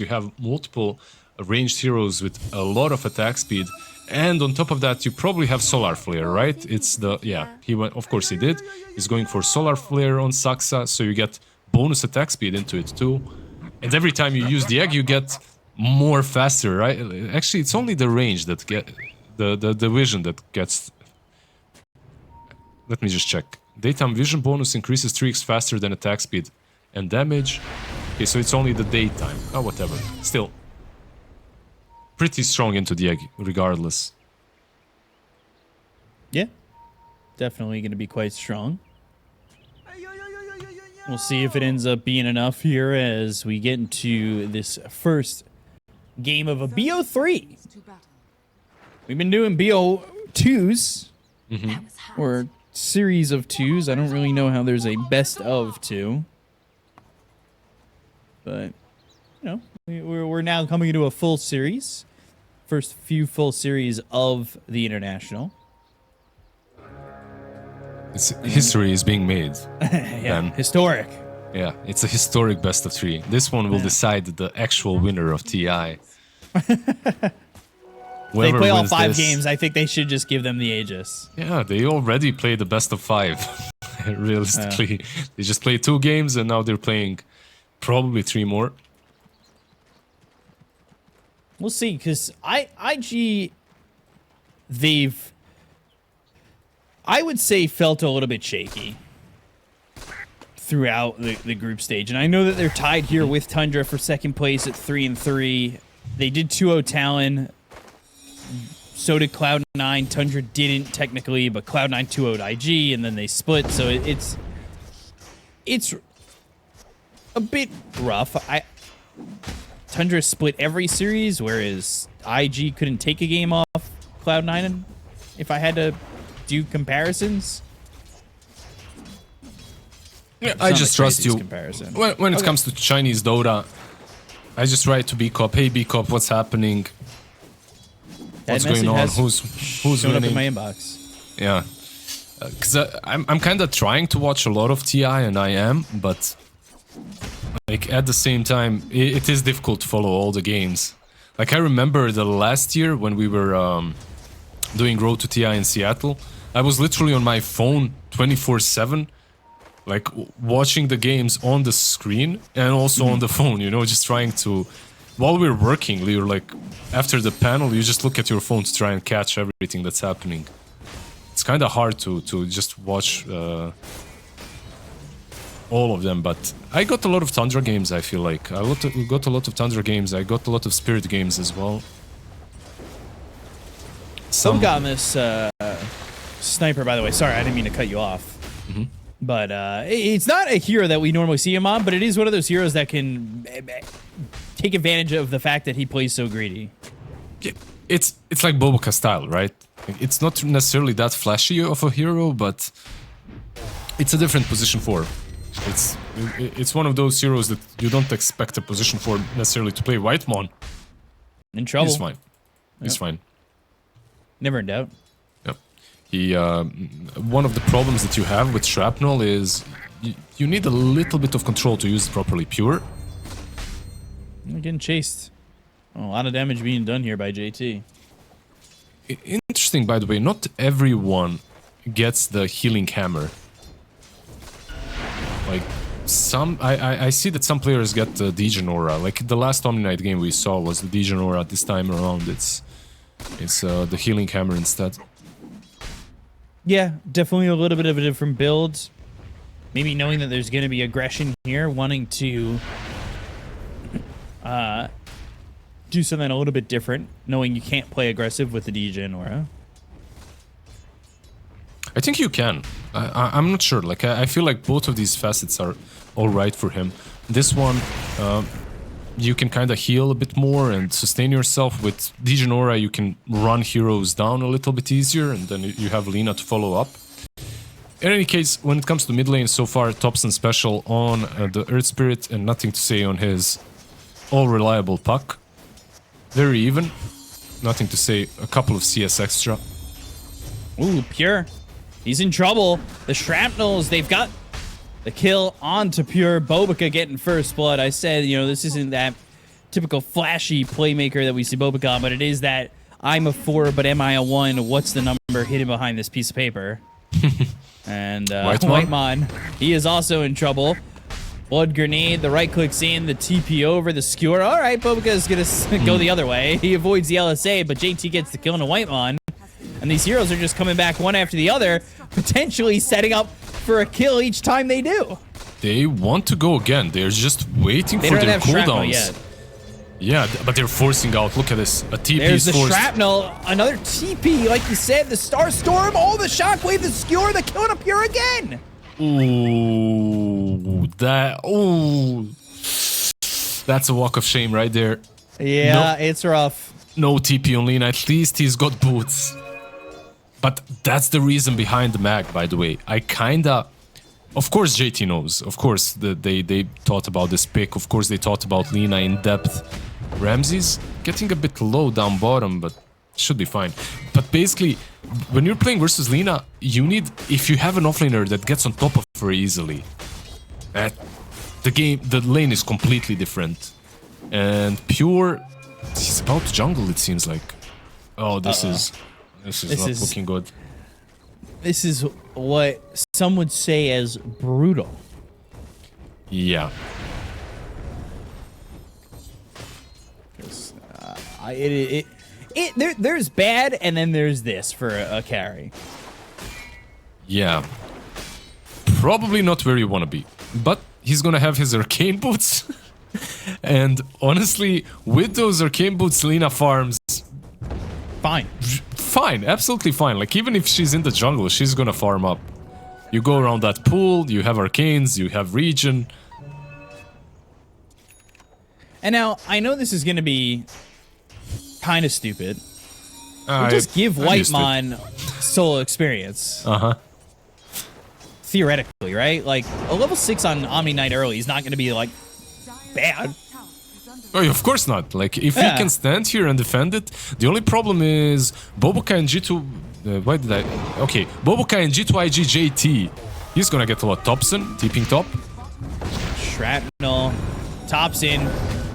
You have multiple ranged heroes with a lot of attack speed, and on top of that, you probably have Solar Flare, right? It's the he went. Of course, he did. He's going for Solar Flare on Saxa, so you get bonus attack speed into it too. And every time you use the egg, you get more faster, right? Actually, it's only the range that get the vision that gets. Let me just check. Daytime vision bonus increases 3x faster than attack speed and damage. Okay, so it's only the daytime. Oh, whatever. Still, pretty strong into the egg, regardless. Yeah, definitely going to be quite strong. We'll see if it ends up being enough here as we get into this first game of a BO3. We've been doing BO2s, or series of 2s. I don't really know how there's a best of 2. But, you know, we're now coming into a full series. First few full series of the International. History is being made. Yeah, historic. Yeah, it's a historic best of 3. This one will decide the actual winner of TI. They play all 5 games. I think they should just give them the Aegis. Yeah, they already played the best of 5. Realistically, they just played 2 games and now they're playing probably 3 more. We'll see, because IG, they've, I would say, felt a little bit shaky throughout the group stage. And I know that they're tied here with Tundra for second place at 3-3. They did 2-0 Talon. So did Cloud9. Tundra didn't technically, but Cloud9 2-0'd IG, and then they split. So it's a bit rough. Tundra split every series, whereas IG couldn't take a game off Cloud9. If I had to do comparisons, yeah, I just trust you. When it comes to Chinese Dota, I just write to BCOP, hey BCOP, what's happening? What's going on? Who's winning? Up in my inbox. Yeah, because I'm kind of trying to watch a lot of TI, and I am, but like at the same time, it is difficult to follow all the games. Like I remember the last year when we were doing Road to TI in Seattle, I was literally on my phone 24/7, like watching the games on the screen and also on the phone. You know, just trying to. While we're working, you're like, after the panel, you just look at your phone to try and catch everything that's happening. It's kind of hard to just watch all of them, but I got a lot of Tundra games, I feel like. I got a lot of Tundra games, I got a lot of Spirit games as well. Some got this sniper, by the way. Sorry, I didn't mean to cut you off. But it's not a hero that we normally see him on, but it is one of those heroes that can take advantage of the fact that he plays so greedy. Yeah, it's like Boboka style, right? It's not necessarily that flashy of a hero, but it's a different position for. It's one of those heroes that you don't expect a position for necessarily to play. Whitemon, in trouble. He's fine. He's fine. Never in doubt. Yep. He one of the problems that you have with Shrapnel is you need a little bit of control to use it properly. Pure. We're getting chased. Oh, a lot of damage being done here by JT. Interesting, by the way, not everyone gets the healing hammer. Like some, I see that some players get the Degen Aura. Like the last Omni-Night game we saw was the Degen Aura. This time around, it's the healing hammer instead. Yeah, definitely a little bit of a different build. Maybe knowing that there's going to be aggression here, wanting to do something a little bit different, knowing you can't play aggressive with the Degen Aura. I think you can. I'm not sure. Like I feel like both of these facets are all right for him. This one, you can kind of heal a bit more and sustain yourself. With Degen Aura, you can run heroes down a little bit easier, and then you have Lina to follow up. In any case, when it comes to mid lane, so far Thompson special on the Earth Spirit, and nothing to say on his all-reliable puck. Very even. Nothing to say. A couple of CS extra. Ooh, Pure. He's in trouble. The Shrapnels, they've got the kill onto Pure. Bobica getting first blood. I said, you know, this isn't that typical flashy playmaker that we see Bobica, but it is that I'm a 4, but am I a 1? What's the number hidden behind this piece of paper? And Whitemon, he is also in trouble. Blood grenade, the right clicks in, the TP over, the skewer. All right, Bobica is going to go the other way. He avoids the LSA, but JT gets the kill on a Whitemon. And these heroes are just coming back one after the other, potentially setting up for a kill each time they do. They want to go again. They're just waiting for their cooldowns. Yet. Yeah, but they're forcing out. Look at this. A TP There's is the forced. shrapnel. Another TP, like you said. The Star Storm. Oh, the shockwave, the skewer, the kill, and up here again. Ooh, that's a walk of shame right there. Yeah, it's rough. No TP on Lina. At least he's got boots. But that's the reason behind the mag, by the way. I kinda... Of course JT knows. Of course they thought about this pick. Of course they thought about Lina in depth. Ramsey's getting a bit low down bottom, but should be fine. But basically, when you're playing versus Lina, you need... If you have an offlaner that gets on top of her easily, the lane is completely different. And Pure... He's about to jungle, it seems like. Oh, this is not looking good. This is what some would say as brutal. Yeah. There's bad, and then there's this for a carry. Yeah. Probably not where you want to be. But he's gonna have his arcane boots. And honestly, with those arcane boots, Lina farms... Fine. Fine, absolutely fine. Like, even if she's in the jungle, she's gonna farm up. You go around that pool, you have arcanes, you have regen. And now, I know this is gonna be kind of stupid. Just give Whitemon solo experience. Uh-huh. Theoretically, right? Like, a level 6 on Omni Knight early is not gonna be, like, bad. Oh, of course not. Like, if he can stand here and defend it, the only problem is Bobica and G2... why did I... Okay, Bobica and G2.iG JT. He's gonna get a lot. Thompson, TPing top. Shrapnel. Tops in.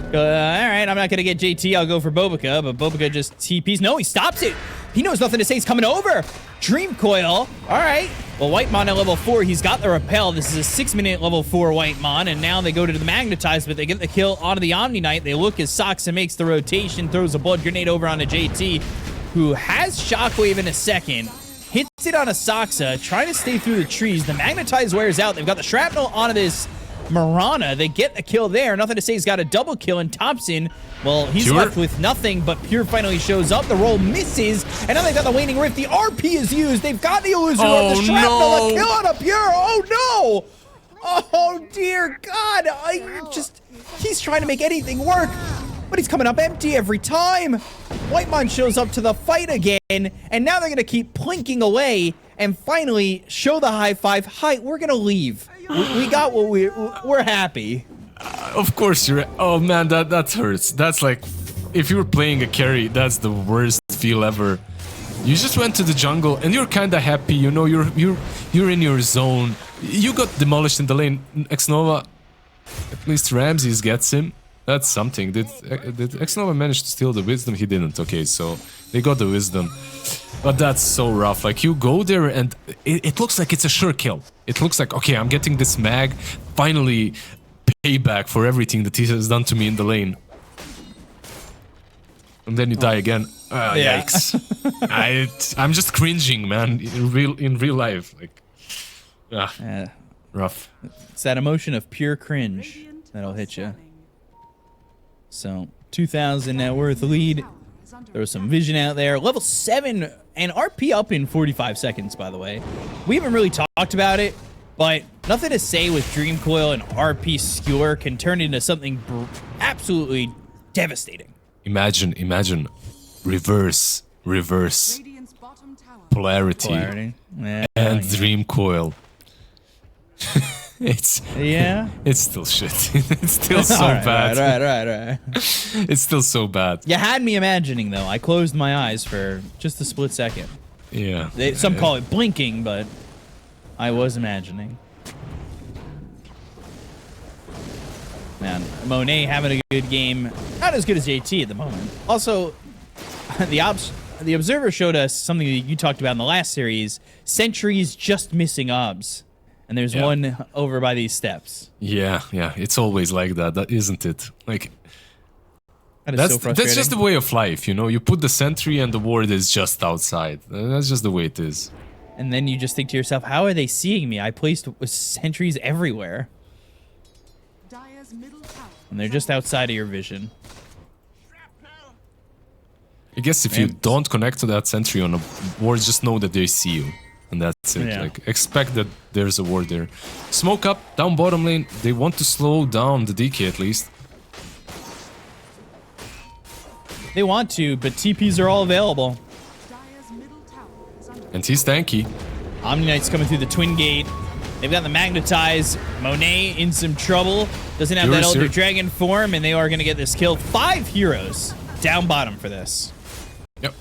Alright, I'm not gonna get JT, I'll go for Bobica, but Bobica just TPs. No, he stops it! He knows nothing to say, he's coming over! Dream Coil, alright. Well, Whitemon at level 4, he's got the Repel. This is a 6-minute level 4 Whitemon, and now they go to the Magnetize, but they get the kill onto the Omni Knight. They look as Soxa makes the rotation, throws a blood grenade over onto JT, who has Shockwave in a second. Hits it on a Soxa, trying to stay through the trees. The Magnetize wears out. They've got the Shrapnel onto this Mirana. They get the kill there. Nothing to say. He's got a double kill, and Thompson, well, he's Pure left with nothing, but Pure finally shows up. The roll misses, and now they've got the Waning Rift. The RP is used. They've got the Illusion on the Shrapnel. No. The kill on a Pure. Oh, no. Oh, dear God. He's trying to make anything work, but he's coming up empty every time. Whitemon shows up to the fight again, and now they're going to keep plinking away and finally show the high five. Hi, we're going to leave. We got what we're happy. Of course you're... Oh man, that hurts. That's like... If you were playing a carry, that's the worst feel ever. You just went to the jungle and you're kinda happy, you know, you're in your zone. You got demolished in the lane. Xnova... At least Ramses gets him. That's something. Did Xnova manage to steal the wisdom? He didn't. Okay, so they got the wisdom. But that's so rough. Like, you go there and it looks like it's a sure kill. It looks like, okay, I'm getting this mag. Finally, payback for everything that he has done to me in the lane. And then you die again. Yeah. Yikes. I'm just cringing, man. In real life. Like, rough. It's that emotion of pure cringe that'll hit you. So, 2,000 net worth lead. There was some vision out there. Level 7 and RP up in 45 seconds, by the way. We haven't really talked about it, but nothing to say with Dream Coil and RP Skewer can turn into something absolutely devastating. Imagine. Reverse. Polarity. Yeah, and Dream Coil. It's still shit. It's still so bad. Right. It's still so bad. You had me imagining, though. I closed my eyes for just a split second. Yeah. Some call it blinking, but I was imagining. Man, Monet having a good game. Not as good as JT at the moment. Also, the Observer showed us something that you talked about in the last series. Sentries just missing obs. And there's one over by these steps. Yeah, it's always like that, isn't it? Like, that is so frustrating. That's just the way of life, you know? You put the sentry and the ward is just outside. That's just the way it is. And then you just think to yourself, how are they seeing me? I placed sentries everywhere. And they're just outside of your vision. I guess if you don't connect to that sentry on a ward, just know that they see you. And that's it. Yeah. Like, expect that there's a ward there. Smoke up, down bottom lane. They want to slow down the DK at least. They want to, but TPs are all available. And he's tanky. Omni Knight's coming through the Twin Gate. They've got the Magnetize. Monet in some trouble. Doesn't have that Elder Dragon form, and they are going to get this kill. 5 heroes down bottom for this. Yep.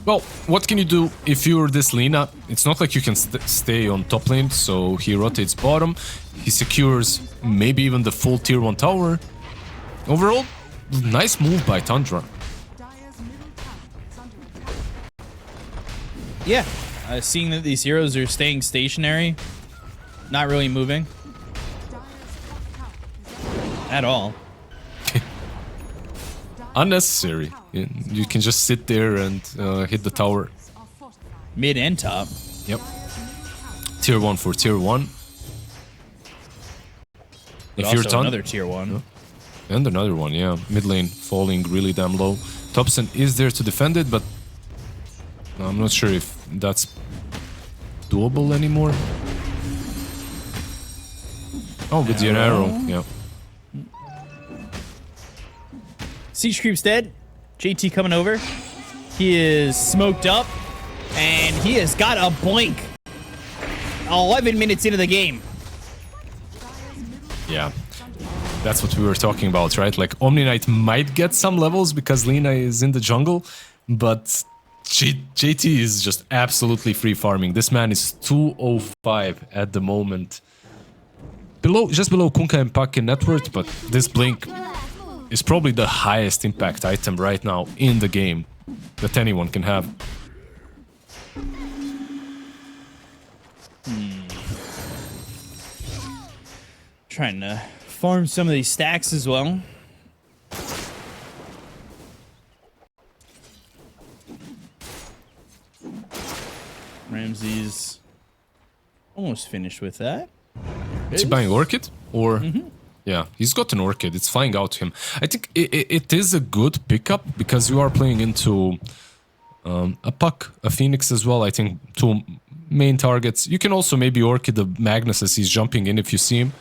Well, what can you do if you're this Lina? It's not like you can stay on top lane, so he rotates bottom. He secures maybe even the full tier 1 tower. Overall, nice move by Tundra. Yeah, seeing that these heroes are staying stationary, not really moving at all. Unnecessary. You can just sit there and hit the tower. Mid and top. Yep. Tier 1 for tier 1. But if you're another tier 1. And another one, yeah. Mid lane falling really damn low. Thompson is there to defend it, but I'm not sure if that's doable anymore. Oh, with the arrow, yeah. Siege Creep's dead. JT coming over. He is smoked up, and he has got a blink. 11 minutes into the game. Yeah. That's what we were talking about, right? Like, Omni Knight might get some levels because Lina is in the jungle, but JT is just absolutely free farming. This man is 205 at the moment. Just below Kunkka and Puck in net worth, but this blink is probably the highest impact item right now in the game that anyone can have. Trying to farm some of these stacks as well. Ramsey's almost finished with that. Is he buying Orchid? Or... Yeah, he's got an Orchid. It's flying out to him. I think it is a good pickup because you are playing into a Puck, a Phoenix as well. I think 2 main targets. You can also maybe Orchid the Magnus as he's jumping in if you see him.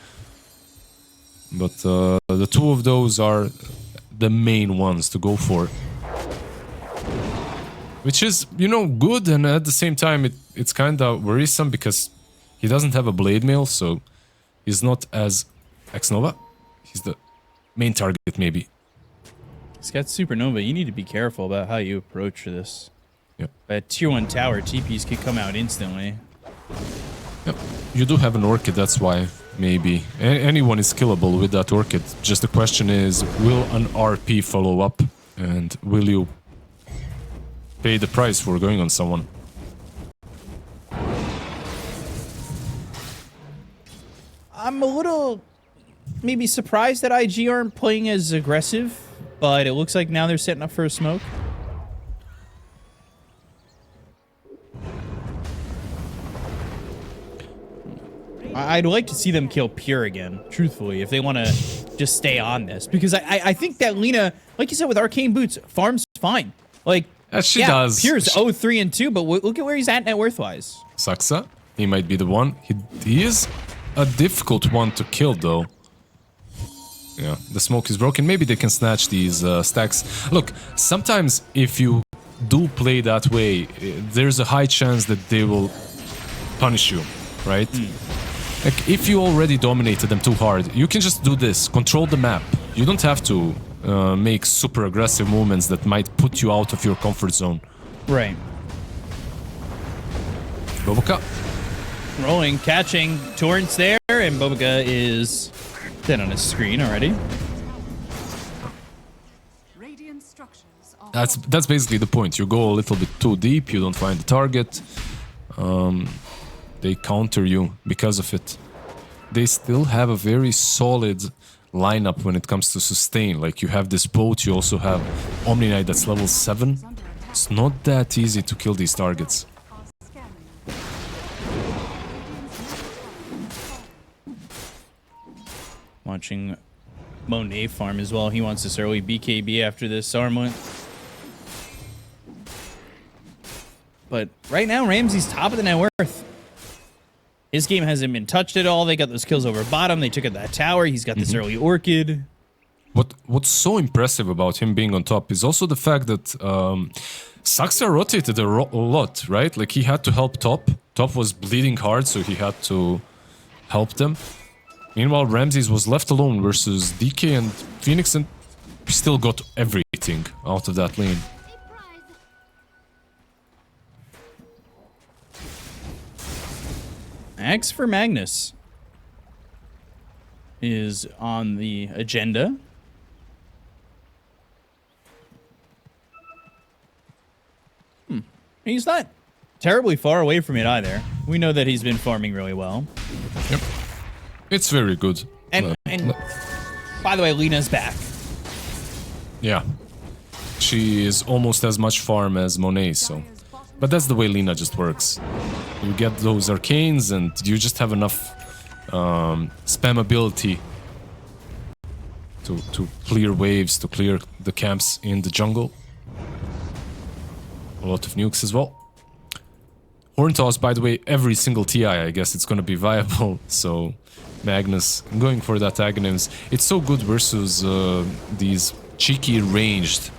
But the 2 of those are the main ones to go for. Which is, you know, good, and at the same time it's kind of worrisome because he doesn't have a Blade Mail, so he's not as... X-Nova? He's the main target, maybe. He's got Supernova. You need to be careful about how you approach this. Yep. At tier 1 tower, TPs could come out instantly. Yep. You do have an Orchid, that's why, maybe. Anyone is killable with that Orchid. Just the question is, will an RP follow up? And will you pay the price for going on someone? I'm a little... maybe surprised that IG aren't playing as aggressive, but it looks like now they're setting up for a smoke. I'd like to see them kill Pure again, truthfully, if they want to just stay on this. Because I think that Lina, like you said, with Arcane Boots, farms fine. Like, she does. Pure's 0-3 and 2, but look at where he's at net worth-wise. Saksa, he might be the one. He is a difficult one to kill, though. Yeah, the smoke is broken. Maybe they can snatch these stacks. Look, sometimes if you do play that way, there's a high chance that they will punish you, right? Like, if you already dominated them too hard, you can just do this. Control the map. You don't have to make super aggressive movements that might put you out of your comfort zone. Right. Boboka. Rolling, catching, Torrent's there, and Boboka is Dead on his screen already. That's basically the point. You go a little bit too deep, you don't find the target. They counter you because of it. They still have a very solid lineup when it comes to sustain. Like, you have this boat, you also have Omni Knight that's level 7. It's not that easy to kill these targets. Watching Monet farm as well. He wants this early BKB after this armlet. But right now, Ramsey's top of the net worth. His game hasn't been touched at all. They got those kills over bottom. They took out that tower. He's got this early Orchid. What's so impressive about him being on top is also the fact that Saxa rotated a lot, right? Like, he had to help top. Top was bleeding hard, so he had to help them. Meanwhile, Ramses was left alone versus DK and Phoenix, and still got everything out of that lane. X for Magnus is on the agenda. He's not terribly far away from it either. We know that he's been farming really well. Yep. It's very good. And by the way, Lena's back. Yeah. She is almost as much farm as Monet, so... But that's the way Lina just works. You get those arcanes and you just have enough spam ability to clear waves, to clear the camps in the jungle. A lot of nukes as well. Horn Toss, by the way, every single TI, I guess it's gonna be viable, so... Magnus going for that Aghanims. It's so good versus these cheeky ranged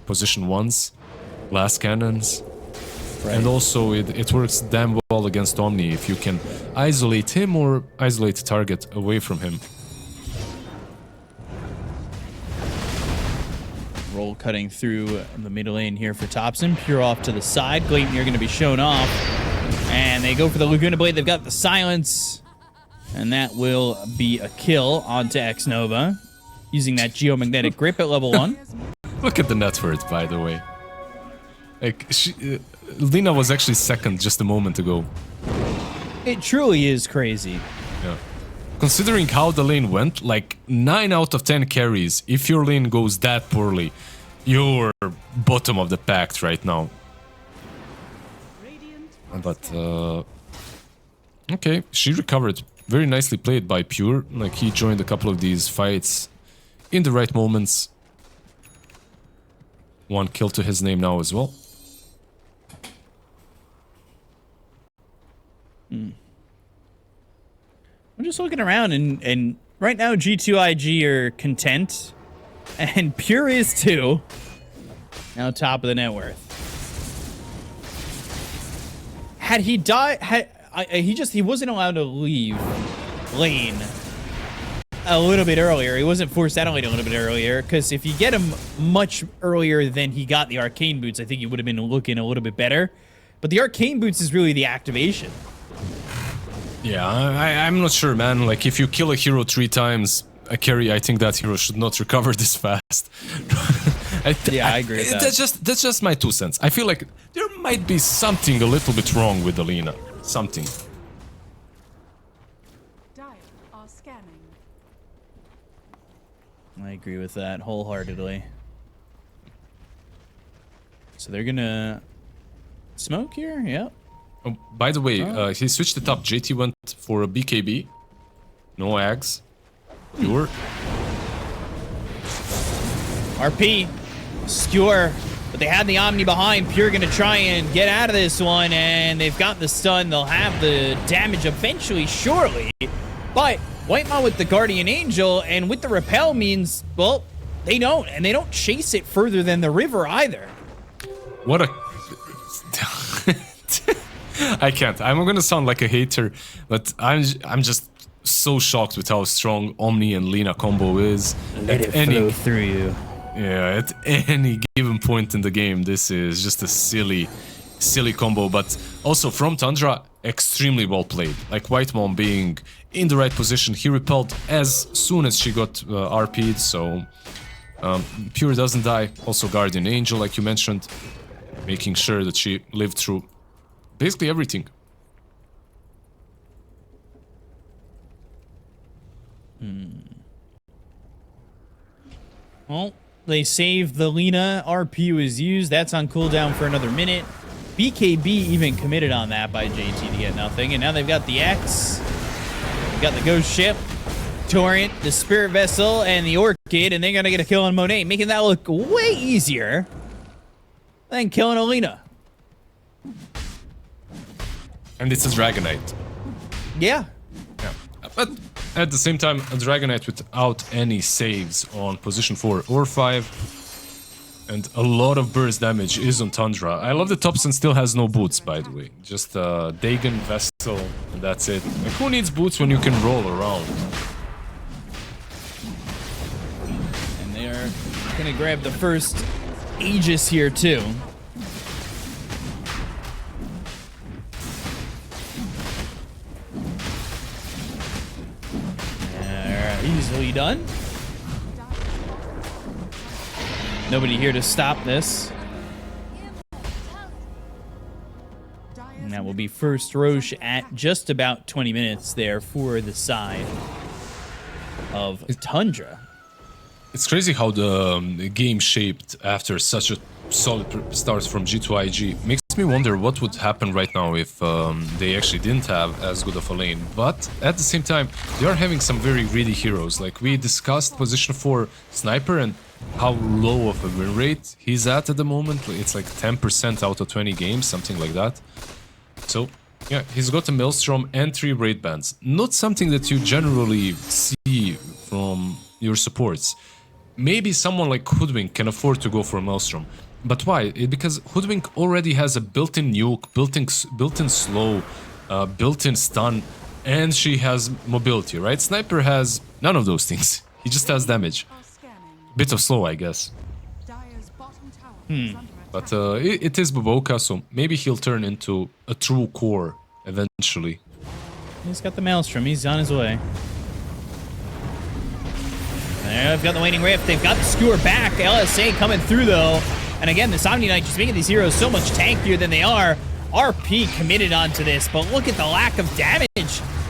position 1s, glass cannons. Right. And also it works damn well against Omni if you can isolate him or isolate the target away from him. Roll cutting through the middle lane here for Topson. Pure off to the side. Gleipnir going to be shown off. And they go for the Laguna Blade. They've got the silence. And that will be a kill onto X-Nova. Using that geomagnetic grip at level 1. Look at the net worth, by the way. Like, Lina was actually second just a moment ago. It truly is crazy. Yeah. Considering how the lane went, like 9 out of 10 carries, if your lane goes that poorly, you're bottom of the pack right now. But, okay, she recovered. Very nicely played by Pure. Like, he joined a couple of these fights in the right moments. 1 kill to his name now as well. I'm just looking around, and right now G2.iG are content, and Pure is too. Now top of the net worth. Had he died, he wasn't allowed to leave lane a little bit earlier. He wasn't forced out of lane a little bit earlier, because if you get him much earlier than he got the arcane boots, I think he would have been looking a little bit better. But the arcane boots is really the activation. Yeah, I'm not sure, man. Like, if you kill a hero 3 times, a carry, I think that hero should not recover this fast. I agree with that. That's just my 2 cents. I feel like there might be something a little bit wrong with Alina. Something. I agree with that wholeheartedly. So they're gonna smoke here? Yep. Oh, by the way, he switched it up. JT went for a BKB. No Ags. Pure. RP. Skewer. But they had the Omni behind. Pure gonna try and get out of this one, and they've got the stun. They'll have the damage eventually, surely. But Whitemon with the Guardian Angel and with the Repel means, well, they don't. And they don't chase it further than the river either. What a... I can't. I'm gonna sound like a hater, but I'm just so shocked with how strong Omni and Lina combo is. Let it flow through you. Yeah, at any given point in the game, this is just a silly combo. But also from Tundra, extremely well played. Like Whitemon being in the right position, he repelled as soon as she got RP'd, so Pure doesn't die. Also Guardian Angel, like you mentioned, making sure that she lived through basically everything. Well, they saved the Lina. RP was used. That's on cooldown for another minute. BKB even committed on that by JT to get nothing. And now they've got the X. They've got the Ghost Ship, Torrent, the Spirit Vessel, and the Orchid. And they're going to get a kill on Monet, making that look way easier than killing Alina. And it's a Dragonite. Yeah. Yeah. But at the same time, a Dragonite without any saves on position 4 or 5. And a lot of burst damage is on Tundra. I love that Thompson still has no boots, by the way. Just Dagon, Vessel, and that's it. Like, who needs boots when you can roll around? And they are going to grab the first Aegis here, too. Easily done. Nobody here to stop this. And that will be first Roche at just about 20 minutes there for the side of Tundra. It's crazy how the game shaped after such a solid start from G2.iG. Makes me wonder what would happen right now if they actually didn't have as good of a lane. But at the same time, they are having some very greedy heroes. Like we discussed position 4 Sniper and how low of a win rate he's at the moment. It's like 10% out of 20 games, something like that. So yeah, he's got a Maelstrom and 3 raid bans. Not something that you generally see from your supports. Maybe someone like Hoodwink can afford to go for a Maelstrom. But why? Because Hoodwink already has a built-in nuke, built-in slow, built-in stun, and she has mobility, right? Sniper has none of those things. He just has damage. Bit of slow, I guess. But it is Boboka, so maybe he'll turn into a true core eventually. He's got the Maelstrom. He's on his way. They've got the Waning Rift. They've got the Skewer back. LSA coming through, though. And again, this Omni Knight just making these heroes so much tankier than they are. RP committed onto this, but look at the lack of damage.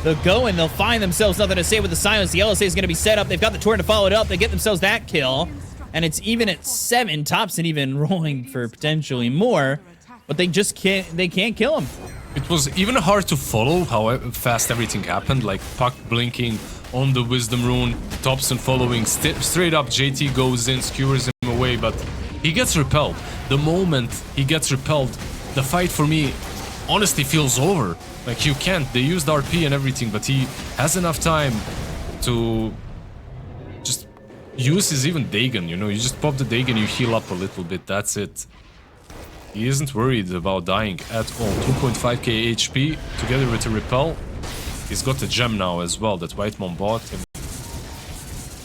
They'll go and they'll find themselves nothing to say with the silence. The LSA is going to be set up. They've got the Torrent to follow it up. They get themselves that kill. And it's even at 7. Thompson even rolling for potentially more. But they just can't kill him. It was even hard to follow how fast everything happened. Like Puck blinking on the Wisdom Rune. Thompson following. Straight up JT goes in, skewers him away. But he gets repelled. The moment he gets repelled, the fight for me honestly feels over. Like you can't. They used RP and everything, but he has enough time to just use his even Dagon, you know? You just pop the Dagon, you heal up a little bit, that's it. He isn't worried about dying at all. 2.5k HP together with a repel. He's got a gem now as well that Whitemon bought him.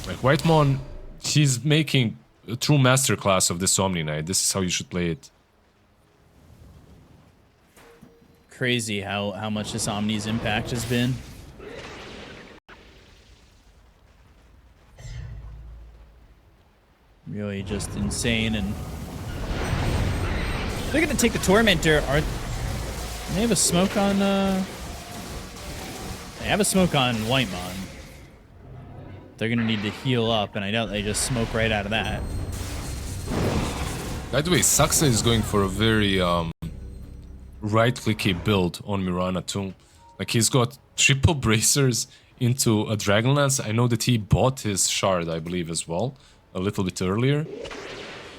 Like Whitemon, he's making a true masterclass of this Omni Knight. This is how you should play it. Crazy how much this Omni's impact has been. Really just insane. And they're gonna take the Tormentor. They have a smoke on they have a smoke on Whitemon. They're gonna need to heal up, and I doubt they just smoke right out of that. By the way, Saxa is going for a very right-clicky build on Mirana too. Like he's got triple bracers into a Dragonlance. I know that he bought his shard, I believe, as well, a little bit earlier.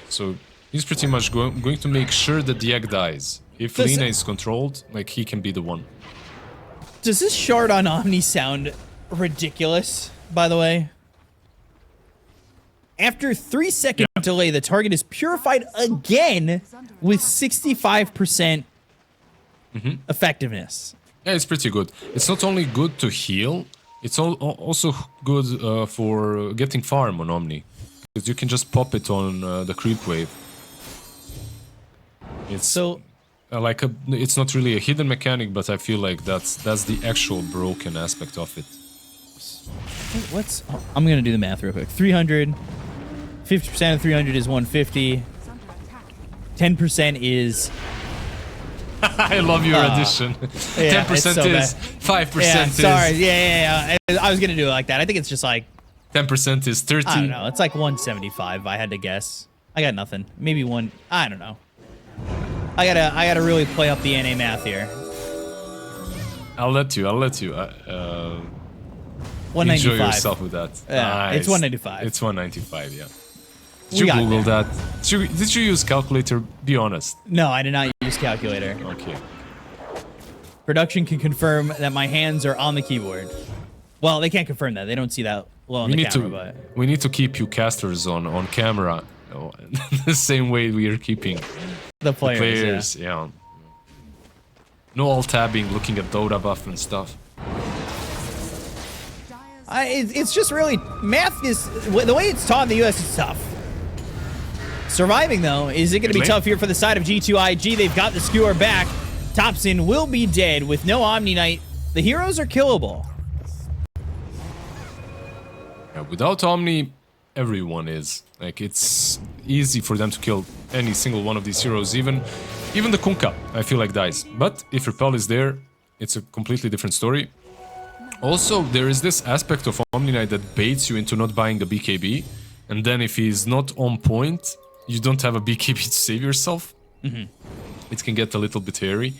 So he's pretty much going to make sure that the egg dies. If Lina is controlled, like he can be the one. Does this shard on Omni sound ridiculous, by the way? After 3-second delay, the target is purified again with 65% effectiveness. Yeah, it's pretty good. It's not only good to heal, it's also good for getting farm on Omni. Because you can just pop it on the creep wave. It's it's not really a hidden mechanic, but I feel like that's the actual broken aspect of it. I'm gonna do the math real quick. 300, 50% of 300 is 150. 10% is. I love your addition. 10% so is bad. 5% Yeah, is. sorry. Yeah. I was gonna do it like that. I think it's just like 10% is 30. I don't know. It's like 175. If I had to guess. I got nothing. Maybe one. I don't know. I gotta really play up the NA math here. I'll let you. 195. Enjoy yourself with that. Yeah, Nice. it's 195. It's 195. Yeah. Did We you got Google there. that? Did you use calculator? Be honest. No, I did not use calculator. Okay. Production can confirm that my hands are on the keyboard. Well, they can't confirm that. They don't see that well on the camera, but We need to keep you casters on camera, the same way we are keeping the players. yeah. No alt tabbing, looking at Dota buff and stuff. It's just really math is the way it's taught in the US is tough. Surviving though, is it going to be tough here for the side of G2.iG? They've got the skewer back. Thompson will be dead with no Omni Knight. The heroes are killable. Yeah, without Omni, everyone is. Like, it's easy for them to kill any single one of these heroes, even the Kunkka, I feel like, dies. But if Repel is there, it's a completely different story. Also, there is this aspect of Omni Knight that baits you into not buying a BKB, and then if he's not on point, you don't have a BKB to save yourself. It can get a little bit hairy.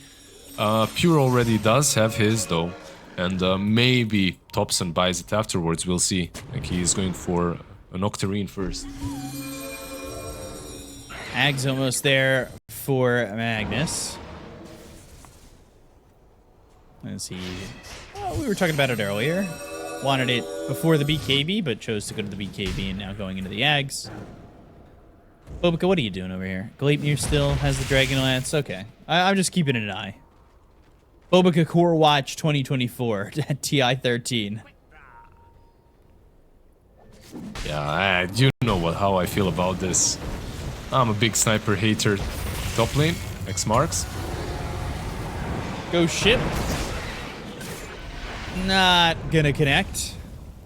Pure already does have his, though, and maybe Thompson buys it afterwards, we'll see. Like, he's going for an Octarine first. Ag's almost there for Magnus. Let's see. Oh, we were talking about it earlier. Wanted it before the BKB, but chose to go to the BKB and now going into the Ags. Bobica, what are you doing over here? Gleipnir still has the Dragon Lance. Okay. I'm just keeping an eye. Bobica Core Watch 2024 at TI13. Yeah, you know how I feel about this. I'm a big sniper hater. Top lane, X marks. Go ship. Not gonna connect.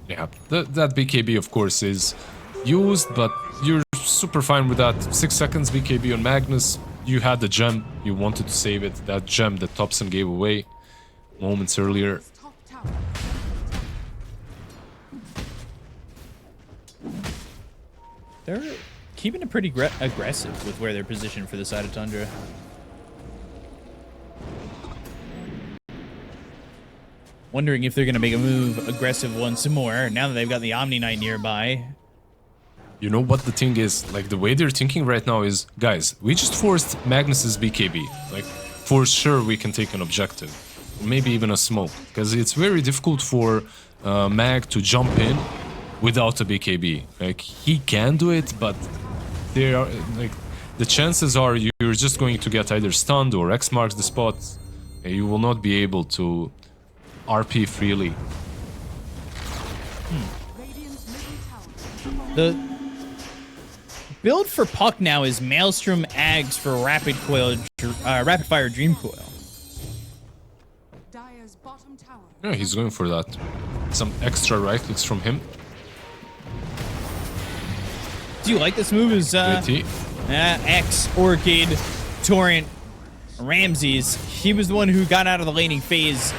Yeah, that BKB of course is used, but you're super fine with that. 6 seconds BKB on Magnus. You had the gem, you wanted to save it. That gem that Thompson gave away moments earlier. They're keeping it pretty aggressive with where they're positioned for the side of Tundra. Wondering if they're going to make a move aggressive once more now that they've got the Omni Knight nearby. You know what the thing is? Like, the way they're thinking right now is, guys, we just forced Magnus's BKB. Like, for sure we can take an objective. Maybe even a smoke. Because it's very difficult for Mag to jump in without a BKB. Like, he can do it, but there are, like, the chances are you're just going to get either stunned or X marks the spot. You will not be able to RP freely. The build for Puck now is Maelstrom Ags for Rapid Fire Dream Coil. Yeah, he's going for that. Some extra right clicks from him. Do you like this move? Is X, Orchid, Torrent, Ramses. He was the one who got out of the laning phase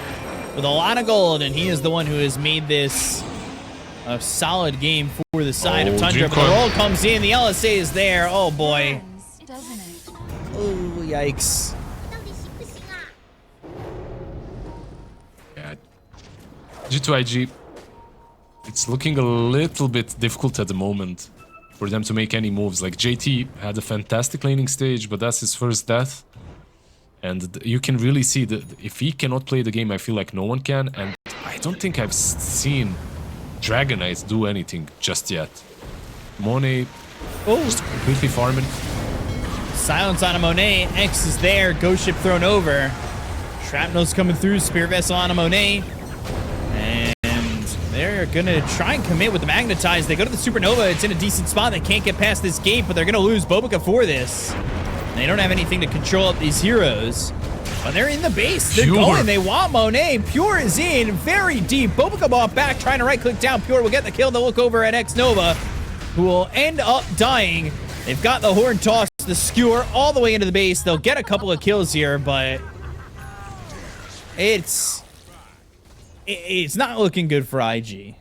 with a lot of gold, and he is the one who has made this a solid game for the side of Tundra. But the roll comes in, the LSA is there. Oh boy. Oh, yikes. Yeah. G2iG, it's looking a little bit difficult at the moment for them to make any moves. Like, JT had a fantastic laning stage, but that's his first death. And you can really see that if he cannot play the game, I feel like no one can. And I don't think I've seen Dragon Knights do anything just yet. Monet just completely farming. Silence on a Monet. X is there. Ghost ship thrown over. Shrapnel's coming through. Spear vessel on a Monet. And they're going to try and commit with the Magnetize. They go to the Supernova. It's in a decent spot. They can't get past this gate, but they're going to lose Bobica for this. They don't have anything to control up these heroes. But they're in the base. They're Pure. going. They want Monet. Pure is in very deep. Boba come off back, trying to right-click down. Pure will get the kill. They'll look over at X-Nova, who will end up dying. They've got the horn toss, the skewer all the way into the base. They'll get a couple of kills here, but it's not looking good for IG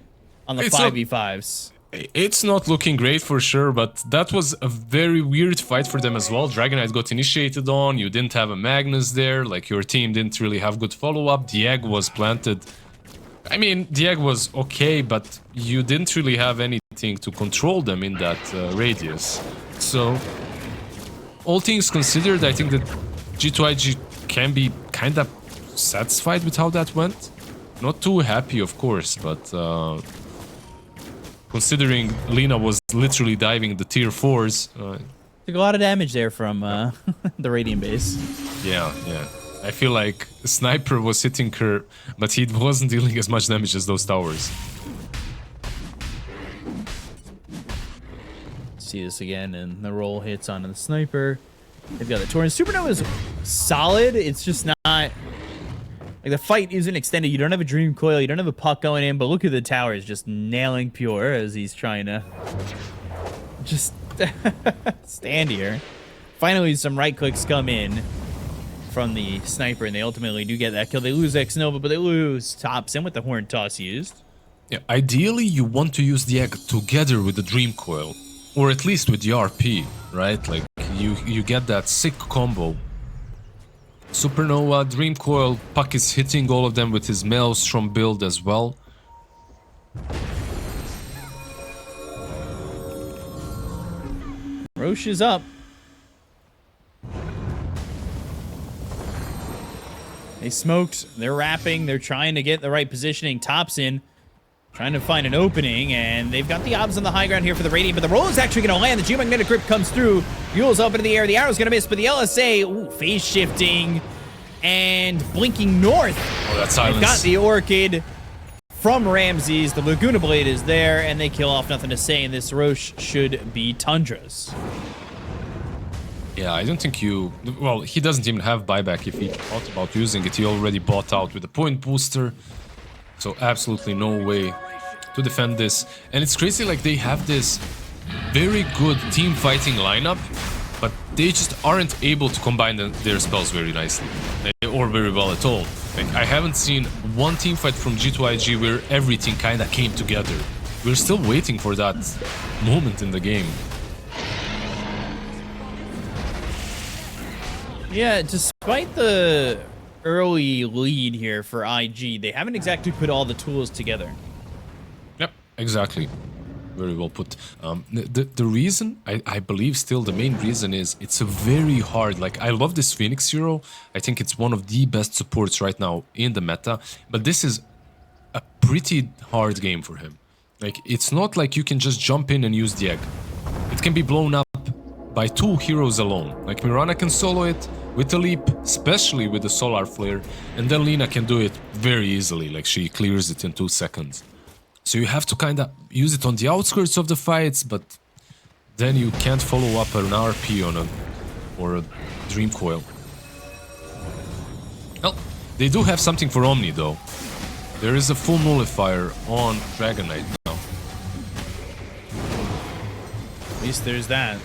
on the 5v5s. It's not looking great for sure, but that was a very weird fight for them as well. Dragon Knight got initiated on, you didn't have a Magnus there, like your team didn't really have good follow-up, the egg was planted. I mean, the egg was okay, but you didn't really have anything to control them in that radius. So, all things considered, I think that G2iG can be kind of satisfied with how that went. Not too happy, of course, but considering Lina was literally diving the tier 4s. Took a lot of damage there from the Radiant base. Yeah. I feel like Sniper was hitting her, but he wasn't dealing as much damage as those towers. See this again, and the roll hits onto the Sniper. They've got the Torrent. Supernova is solid. It's just not... like, the fight isn't extended. You don't have a Dream Coil. You don't have a puck going in, but look at the towers just nailing Pure as he's trying to just stand here. Finally, some right clicks come in from the Sniper, and they ultimately do get that kill. They lose X-Nova, but they lose Thompson with the horn toss used. Yeah, ideally, you want to use the egg together with the Dream Coil, or at least with the RP, right? Like, you get that sick combo. Supernova, Dream Coil, Puck is hitting all of them with his Maelstrom build as well. Roche is up. They smoked, they're wrapping, they're trying to get the right positioning. Thompson trying to find an opening, and they've got the obs on the high ground here for the Radiant, but the roll is actually going to land. The Geomagnetic Grip comes through, Buell's up into the air, the arrow's going to miss, but the LSA, phase shifting and blinking north. Oh, that's silence. They've got the Orchid from Ramses, the Laguna Blade is there, and they kill off Nothing to Say, and this Roche should be Tundra's. Yeah, I don't think you... well, he doesn't even have buyback. If he thought about using it, he already bought out with a point booster. So absolutely no way to defend this. And it's crazy, like, they have this very good team fighting lineup, but they just aren't able to combine their spells very nicely. Or very well at all. Like, I haven't seen one team fight from G2iG where everything kind of came together. We're still waiting for that moment in the game. Yeah, despite the early lead here for IG, they haven't exactly put all the tools together. Yep, exactly. Very well put. The reason, I believe still the main reason is it's a very hard, like, I love this Phoenix hero. I think it's one of the best supports right now in the meta, but this is a pretty hard game for him. Like, it's not like you can just jump in and use the egg. It can be blown up by 2 heroes alone. Like, Mirana can solo it with a leap, especially with the Solar Flare, and then Lina can do it very easily, like she clears it in 2 seconds. So you have to kind of use it on the outskirts of the fights, but then you can't follow up an RP on or a Dream Coil. Well, they do have something for Omni though. There is a full nullifier on Dragon Knight now. At least there's that.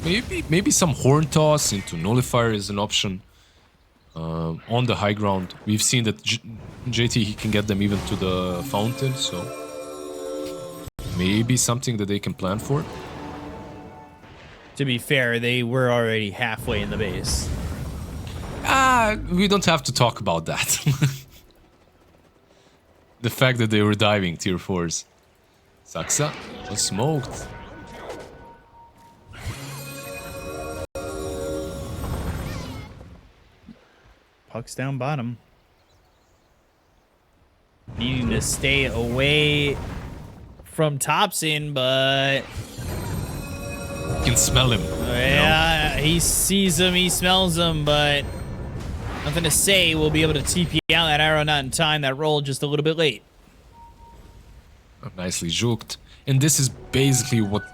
Maybe some horn toss into nullifier is an option. On the high ground, we've seen that JT, he can get them even to the fountain, so maybe something that they can plan for. To be fair, they were already halfway in the base. We don't have to talk about that. The fact that they were diving tier 4s. Saxa was smoked. Puck's down bottom. Needing to stay away from Thompson, but... You can smell him. Yeah, he sees him, he smells him, but... Nothing to Say. We'll be able to TP out that arrow not in time. That roll just a little bit late. Nicely juked. And this is basically what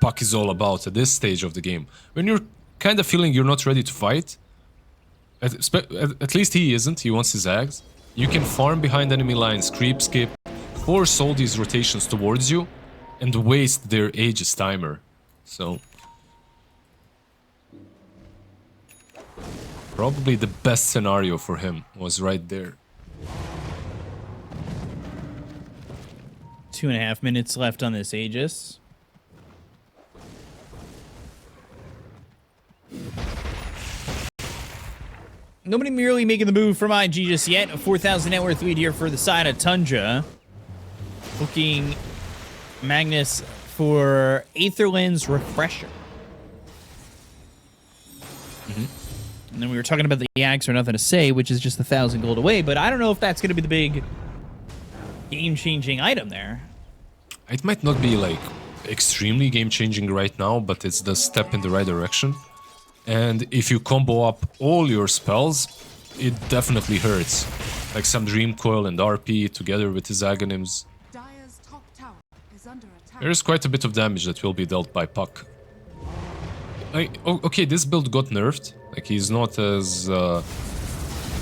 Puck is all about at this stage of the game. When you're kind of feeling you're not ready to fight, at least he isn't. He wants his Ags. You can farm behind enemy lines, creep, skip, force all these rotations towards you, and waste their Aegis timer. So probably the best scenario for him was right there. 2.5 minutes left on this Aegis. Nobody merely making the move from IG just yet. A 4,000 net worth lead here for the side of Tundra. Looking Magnus for Aetherland's Refresher. And then we were talking about the Yags for nothing to say, which is just 1,000 gold away, but I don't know if that's going to be the big game-changing item there. It might not be like extremely game-changing right now, but it's the step in the right direction. And if you combo up all your spells, it definitely hurts. Like some Dream Coil and RP together with his Aghanim's. There is quite a bit of damage that will be dealt by Puck. Okay, this build got nerfed. Like, he's not as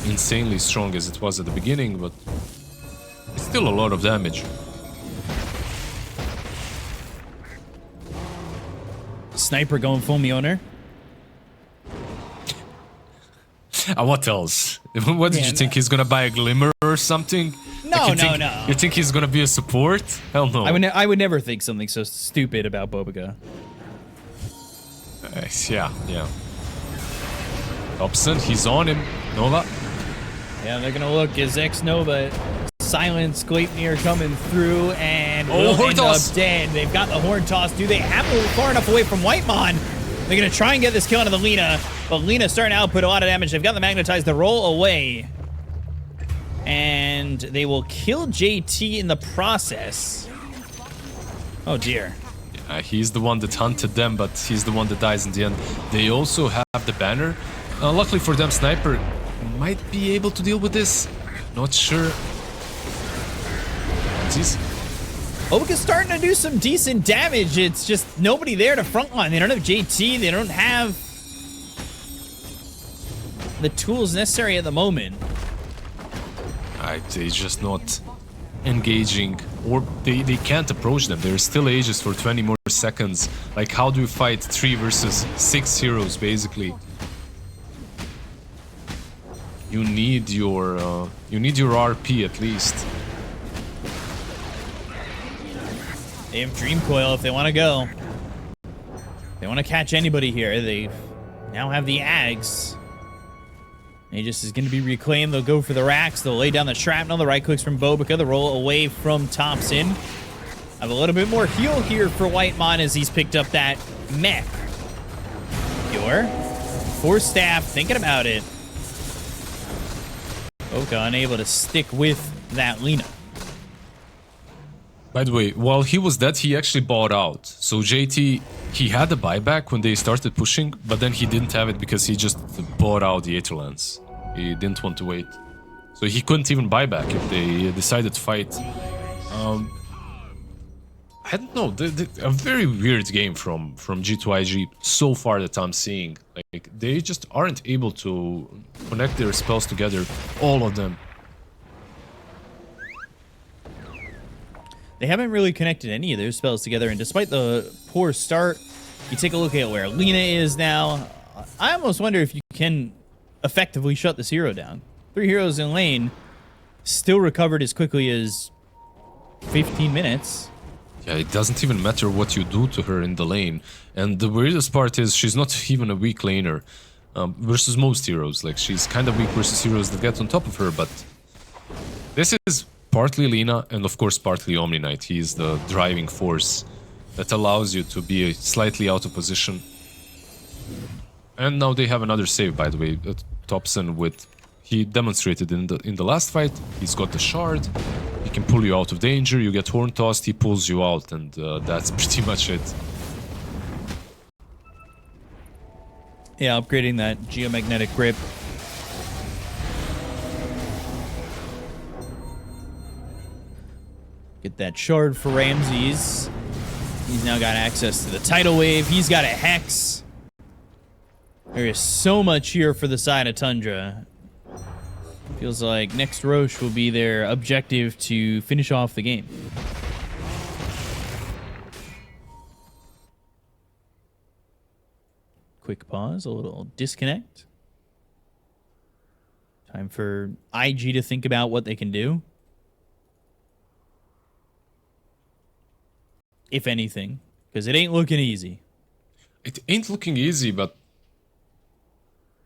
insanely strong as it was at the beginning, but it's still a lot of damage. Sniper going full Mjolnir. What else? What did you think? He's gonna buy a Glimmer or something? No, like no. You think he's gonna be a support? Hell no. I would never think something so stupid about Bobica. Yeah. Dobson, he's on him. Nova. Yeah, they're gonna look as X-Nova silence Gleipnir coming through and will end up dead. They've got the horn toss. Do they have to far enough away from Whitemon? They're gonna try and get this kill onto the Lina, but Lina's starting to output a lot of damage. They've got the magnetize the roll away. And they will kill JT in the process. Oh dear. He's the one that hunted them, but he's the one that dies in the end. They also have the banner. Luckily for them, Sniper might be able to deal with this. Not sure. Jeez. Bobica's starting to do some decent damage. It's just nobody there to frontline. They don't have JT. They don't have the tools necessary at the moment. They're just not engaging, or they can't approach them. There's still Aegis for 20 more seconds. Like, how do you fight 3 versus 6 heroes, basically? You need your RP at least. They have Dream Coil if they want to go. They want to catch anybody here. They now have the Ags. Aegis is going to be reclaimed. They'll go for the racks. They'll lay down the shrapnel. The right clicks from Bobica. The roll away from Thompson. Have a little bit more heal here for Whitemon as he's picked up that mech. Pure. Force staff. Thinking about it. Bobica unable to stick with that Lina. By the way, while he was dead, he actually bought out. So JT, he had a buyback when they started pushing, but then he didn't have it because he just bought out the Aetherlands. He didn't want to wait. So he couldn't even buy back if they decided to fight. I don't know, a very weird game from G2.iG so far that I'm seeing. Like, they just aren't able to connect their spells together, all of them. They haven't really connected any of their spells together, and despite the poor start, you take a look at where Lina is now. I almost wonder if you can effectively shut this hero down. 3 heroes in lane, still recovered as quickly as 15 minutes. Yeah, it doesn't even matter what you do to her in the lane. And the weirdest part is she's not even a weak laner versus most heroes. Like, she's kind of weak versus heroes that get on top of her, but this is partly Lina, and of course partly Omni Knight. He's the driving force that allows you to be slightly out of position. And now they have another save, by the way. Thompson he demonstrated in the last fight. He's got the shard. He can pull you out of danger. You get horn tossed. He pulls you out, and that's pretty much it. Yeah, upgrading that geomagnetic grip. Get that shard for Ramses. He's now got access to the tidal wave. He's got a Hex. There is so much here for the side of Tundra. Feels like next Roche will be their objective to finish off the game. Quick pause, a little disconnect. Time for IG to think about what they can do. If anything, because it ain't looking easy. It ain't looking easy, but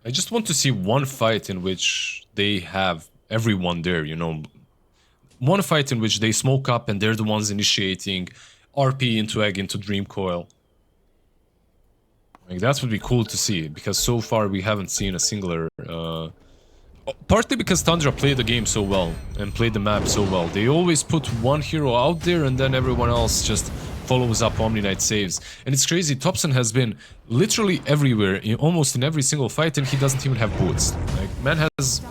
I just want to see one fight in which they have everyone there, you know. One fight in which they smoke up and they're the ones initiating RP into Egg into Dream Coil. Like, that would be cool to see, because so far we haven't seen a singular... partly because Tundra played the game so well, and played the map so well. They always put one hero out there, and then everyone else just follows up Omni Knight saves. And it's crazy, Thompson has been literally everywhere, almost in every single fight, and he doesn't even have boots. Like, man has...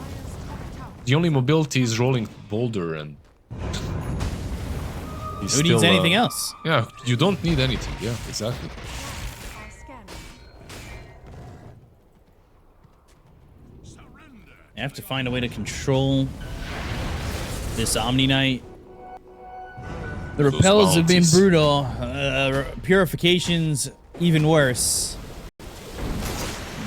The only mobility is rolling boulder, and... Who needs anything else? Yeah, you don't need anything, yeah, exactly. I have to find a way to control this Omni Knight. The repels have been brutal. Purifications even worse.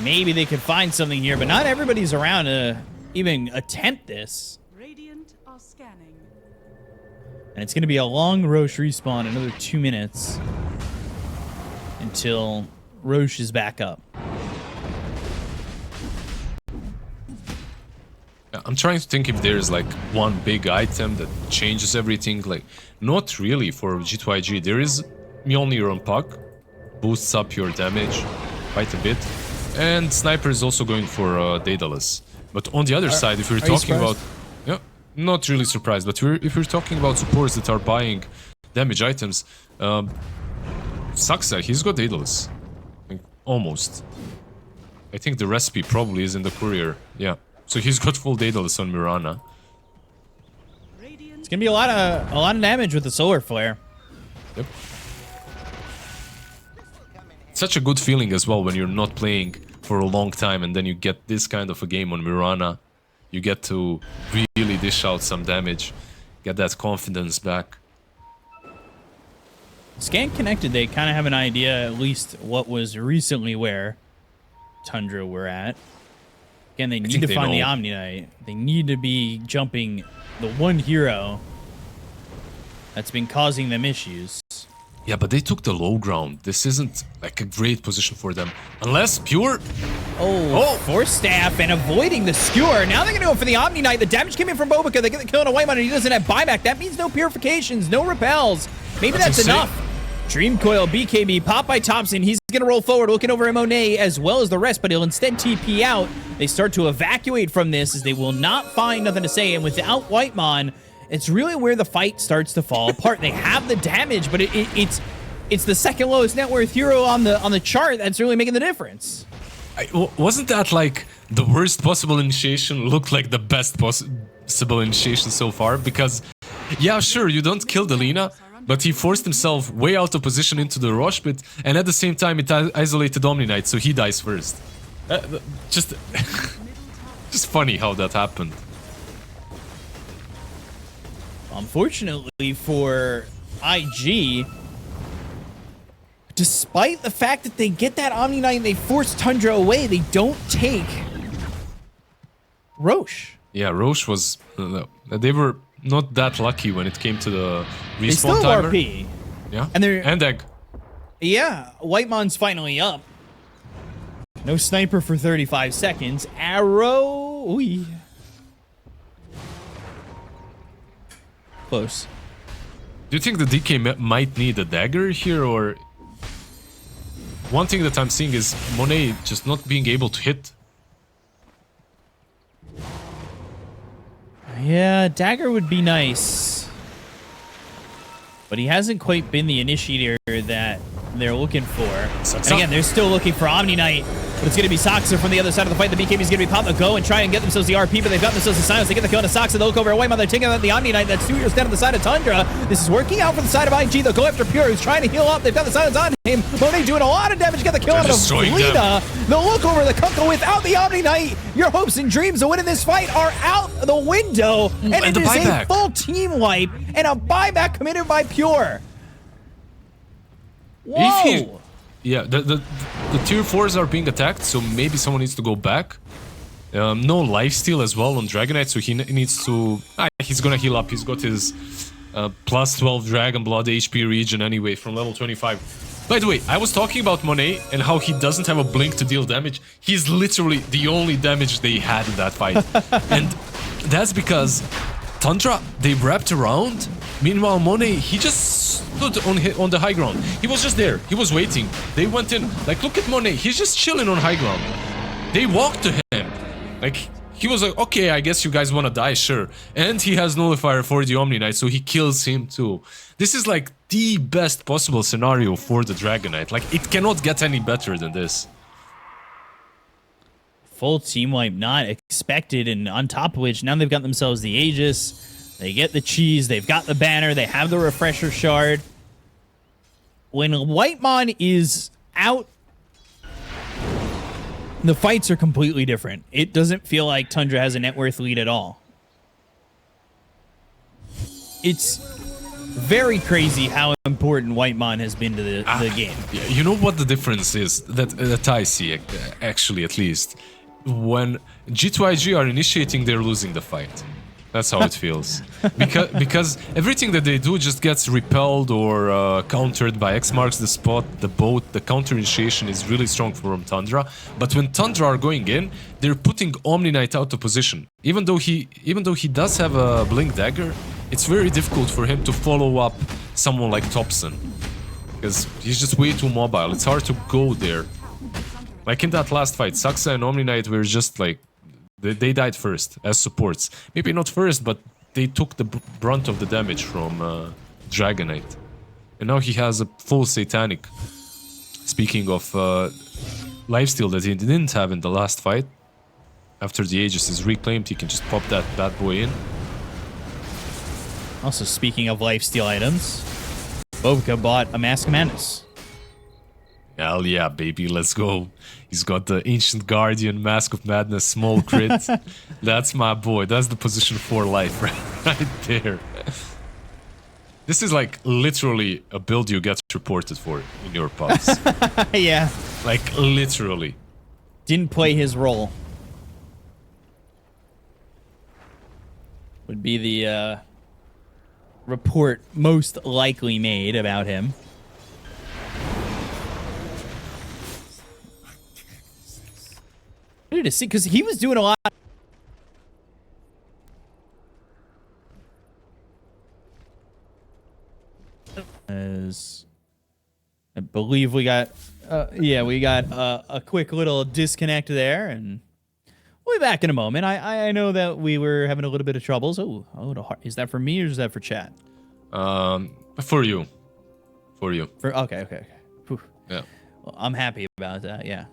Maybe they could find something here, but not everybody's around to even attempt this. Radiant are scanning. And it's going to be a long Roche respawn, another 2 minutes until Roche is back up. I'm trying to think if there's like one big item that changes everything. Like, not really for G2.iG. There is Mjolnir on Puck, boosts up your damage quite a bit, and Sniper is also going for Daedalus. But on the other side, if we're talking about... Yeah, not really surprised, but if we're talking about supports that are buying damage items, Saksa, he's got Daedalus. Like, almost. I think the recipe probably is in the courier. Yeah. So he's got full Daedalus on Mirana. It's gonna be a lot of damage with the solar flare. Yep. Such a good feeling as well when you're not playing for a long time and then you get this kind of a game on Mirana. You get to really dish out some damage, get that confidence back. Scan Connected, they kind of have an idea, at least what was recently where Tundra were at. Again, they need to find the Omni Knight. They need to be jumping the one hero that's been causing them issues. Yeah, but they took the low ground. This isn't like a great position for them. Unless Pure... Oh, Force Staff and avoiding the Skewer. Now they're going to go for the Omni Knight. The damage came in from Bobica. They get the kill on a Whitemon and he doesn't have buyback. That means no purifications, no repels. Maybe that's enough. Dream Coil, BKB, popped by Thompson. He's going to roll forward, looking over Monet as well as the rest, but he'll instead TP out. They start to evacuate from this as they will not find nothing to say. And without Whitemon, it's really where the fight starts to fall apart. They have the damage, but it's the second lowest net worth hero on the chart that's really making the difference. Wasn't that like the worst possible initiation looked like the best possible initiation so far? Because, yeah, sure, you don't kill the Lina, but he forced himself way out of position into the Rosh pit, and at the same time it isolated Omni Knight, so he dies first. Just funny how that happened. Unfortunately for IG, despite the fact that they get that Omni Knight and they force Tundra away, they don't take Roche. Yeah, Roche was... they were not that lucky when it came to the respawn they still timer. RP. Yeah, and Egg. Yeah, Whitemon's finally up. No sniper for 35 seconds. Arrow... Ooh. Close. Do you think the DK might need a dagger here, or... One thing that I'm seeing is Monet just not being able to hit. Yeah, dagger would be nice. But he hasn't quite been the initiator that they're looking for. And again, they're still looking for Omni Knight. But it's going to be Soxa from the other side of the fight. The BKB is going to be popped the go and try and get themselves the RP, but they've got themselves the silence. They get the kill on Soxa. They'll look over away. They're taking out the Omni Knight. That's 2 years down on the side of Tundra. This is working out for the side of IG. They'll go after Pure, who's trying to heal up. They've got the silence on him. Monet doing a lot of damage. Get the kill out of Lita. They'll look over the Kunkka without the Omni Knight. Your hopes and dreams of winning this fight are out the window. And it is a full team wipe and a buyback committed by Pure. Whoa. Yeah, the tier 4s are being attacked, so maybe someone needs to go back. No lifesteal as well on Dragonite, so he needs to... he's gonna heal up. He's got his plus 12 Dragon Blood HP regen anyway from level 25. By the way, I was talking about Monet and how he doesn't have a blink to deal damage. He's literally the only damage they had in that fight. And that's because Tundra, they wrapped around. Meanwhile, Monet, he just stood on the high ground. He was just there. He was waiting. They went in. Like, look at Monet. He's just chilling on high ground. They walked to him. Like, he was like, okay, I guess you guys want to die, sure. And he has Nullifier for the Omni Knight, so he kills him too. This is like the best possible scenario for the Dragonite. Like, it cannot get any better than this. Full team wipe, not expected, and on top of which, now they've got themselves the Aegis. They get the cheese, they've got the banner, they have the refresher shard. When Whitemon is out, the fights are completely different. It doesn't feel like Tundra has a net worth lead at all. It's very crazy how important Whitemon has been to the game. Yeah, you know what the difference is that I see, actually, at least. When G2.iG are initiating, they're losing the fight. That's how it feels. Because everything that they do just gets repelled or countered by X marks the spot, the boat, the counter initiation is really strong from Tundra. But when Tundra are going in, they're putting Omni Knight out of position. Even though he does have a Blink Dagger, it's very difficult for him to follow up someone like Thompson. Because he's just way too mobile. It's hard to go there. Like in that last fight, Soxa and Omni Knight were just like... They died first as supports. Maybe not first, but they took the brunt of the damage from Dragonite. And now he has a full Satanic. Speaking of lifesteal that he didn't have in the last fight, after the Aegis is reclaimed, he can just pop that bad boy in. Also, speaking of lifesteal items, Bobka bought a Mask of Madness. Hell yeah, baby, let's go. He's got the Ancient Guardian, Mask of Madness, small crit. That's my boy. That's the position for life right there. This is like literally a build you get reported for in your pubs. Yeah. Like literally. Didn't play his role. Would be the report most likely made about him. To see, because he was doing a lot. As I believe we got, we got a quick little disconnect there, and we'll be back in a moment. I know that we were having a little bit of troubles. Is that for me or is that for chat? For you. Okay. Whew. Yeah. Well, I'm happy about that. Yeah.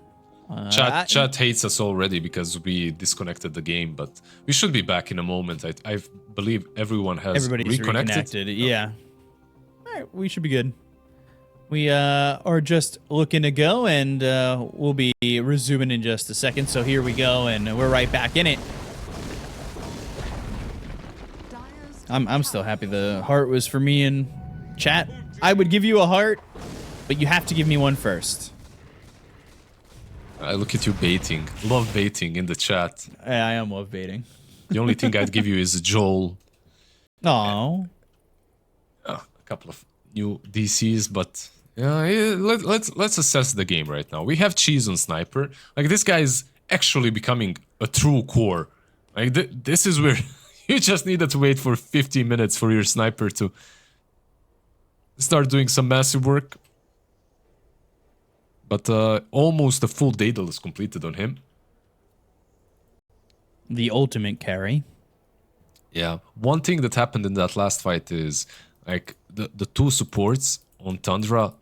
Chat hates us already because we disconnected the game, but we should be back in a moment. I believe everybody's reconnected. Yeah. All right, we should be good. We are just looking to go, and we'll be resuming in just a second. So here we go, and we're right back in it. I'm still happy the heart was for me in chat. I would give you a heart, but you have to give me one first. I look at you baiting. Love baiting in the chat. Yeah, I am love baiting. The only thing I'd give you is Joel. Oh. A couple of new DCs, but yeah, let's assess the game right now. We have cheese on Sniper. Like, this guy is actually becoming a true core. Like, this is where you just needed to wait for 50 minutes for your Sniper to start doing some massive work. But almost a full Daedal is completed on him. The ultimate carry. Yeah. One thing that happened in that last fight is, like, the two supports on Tundra,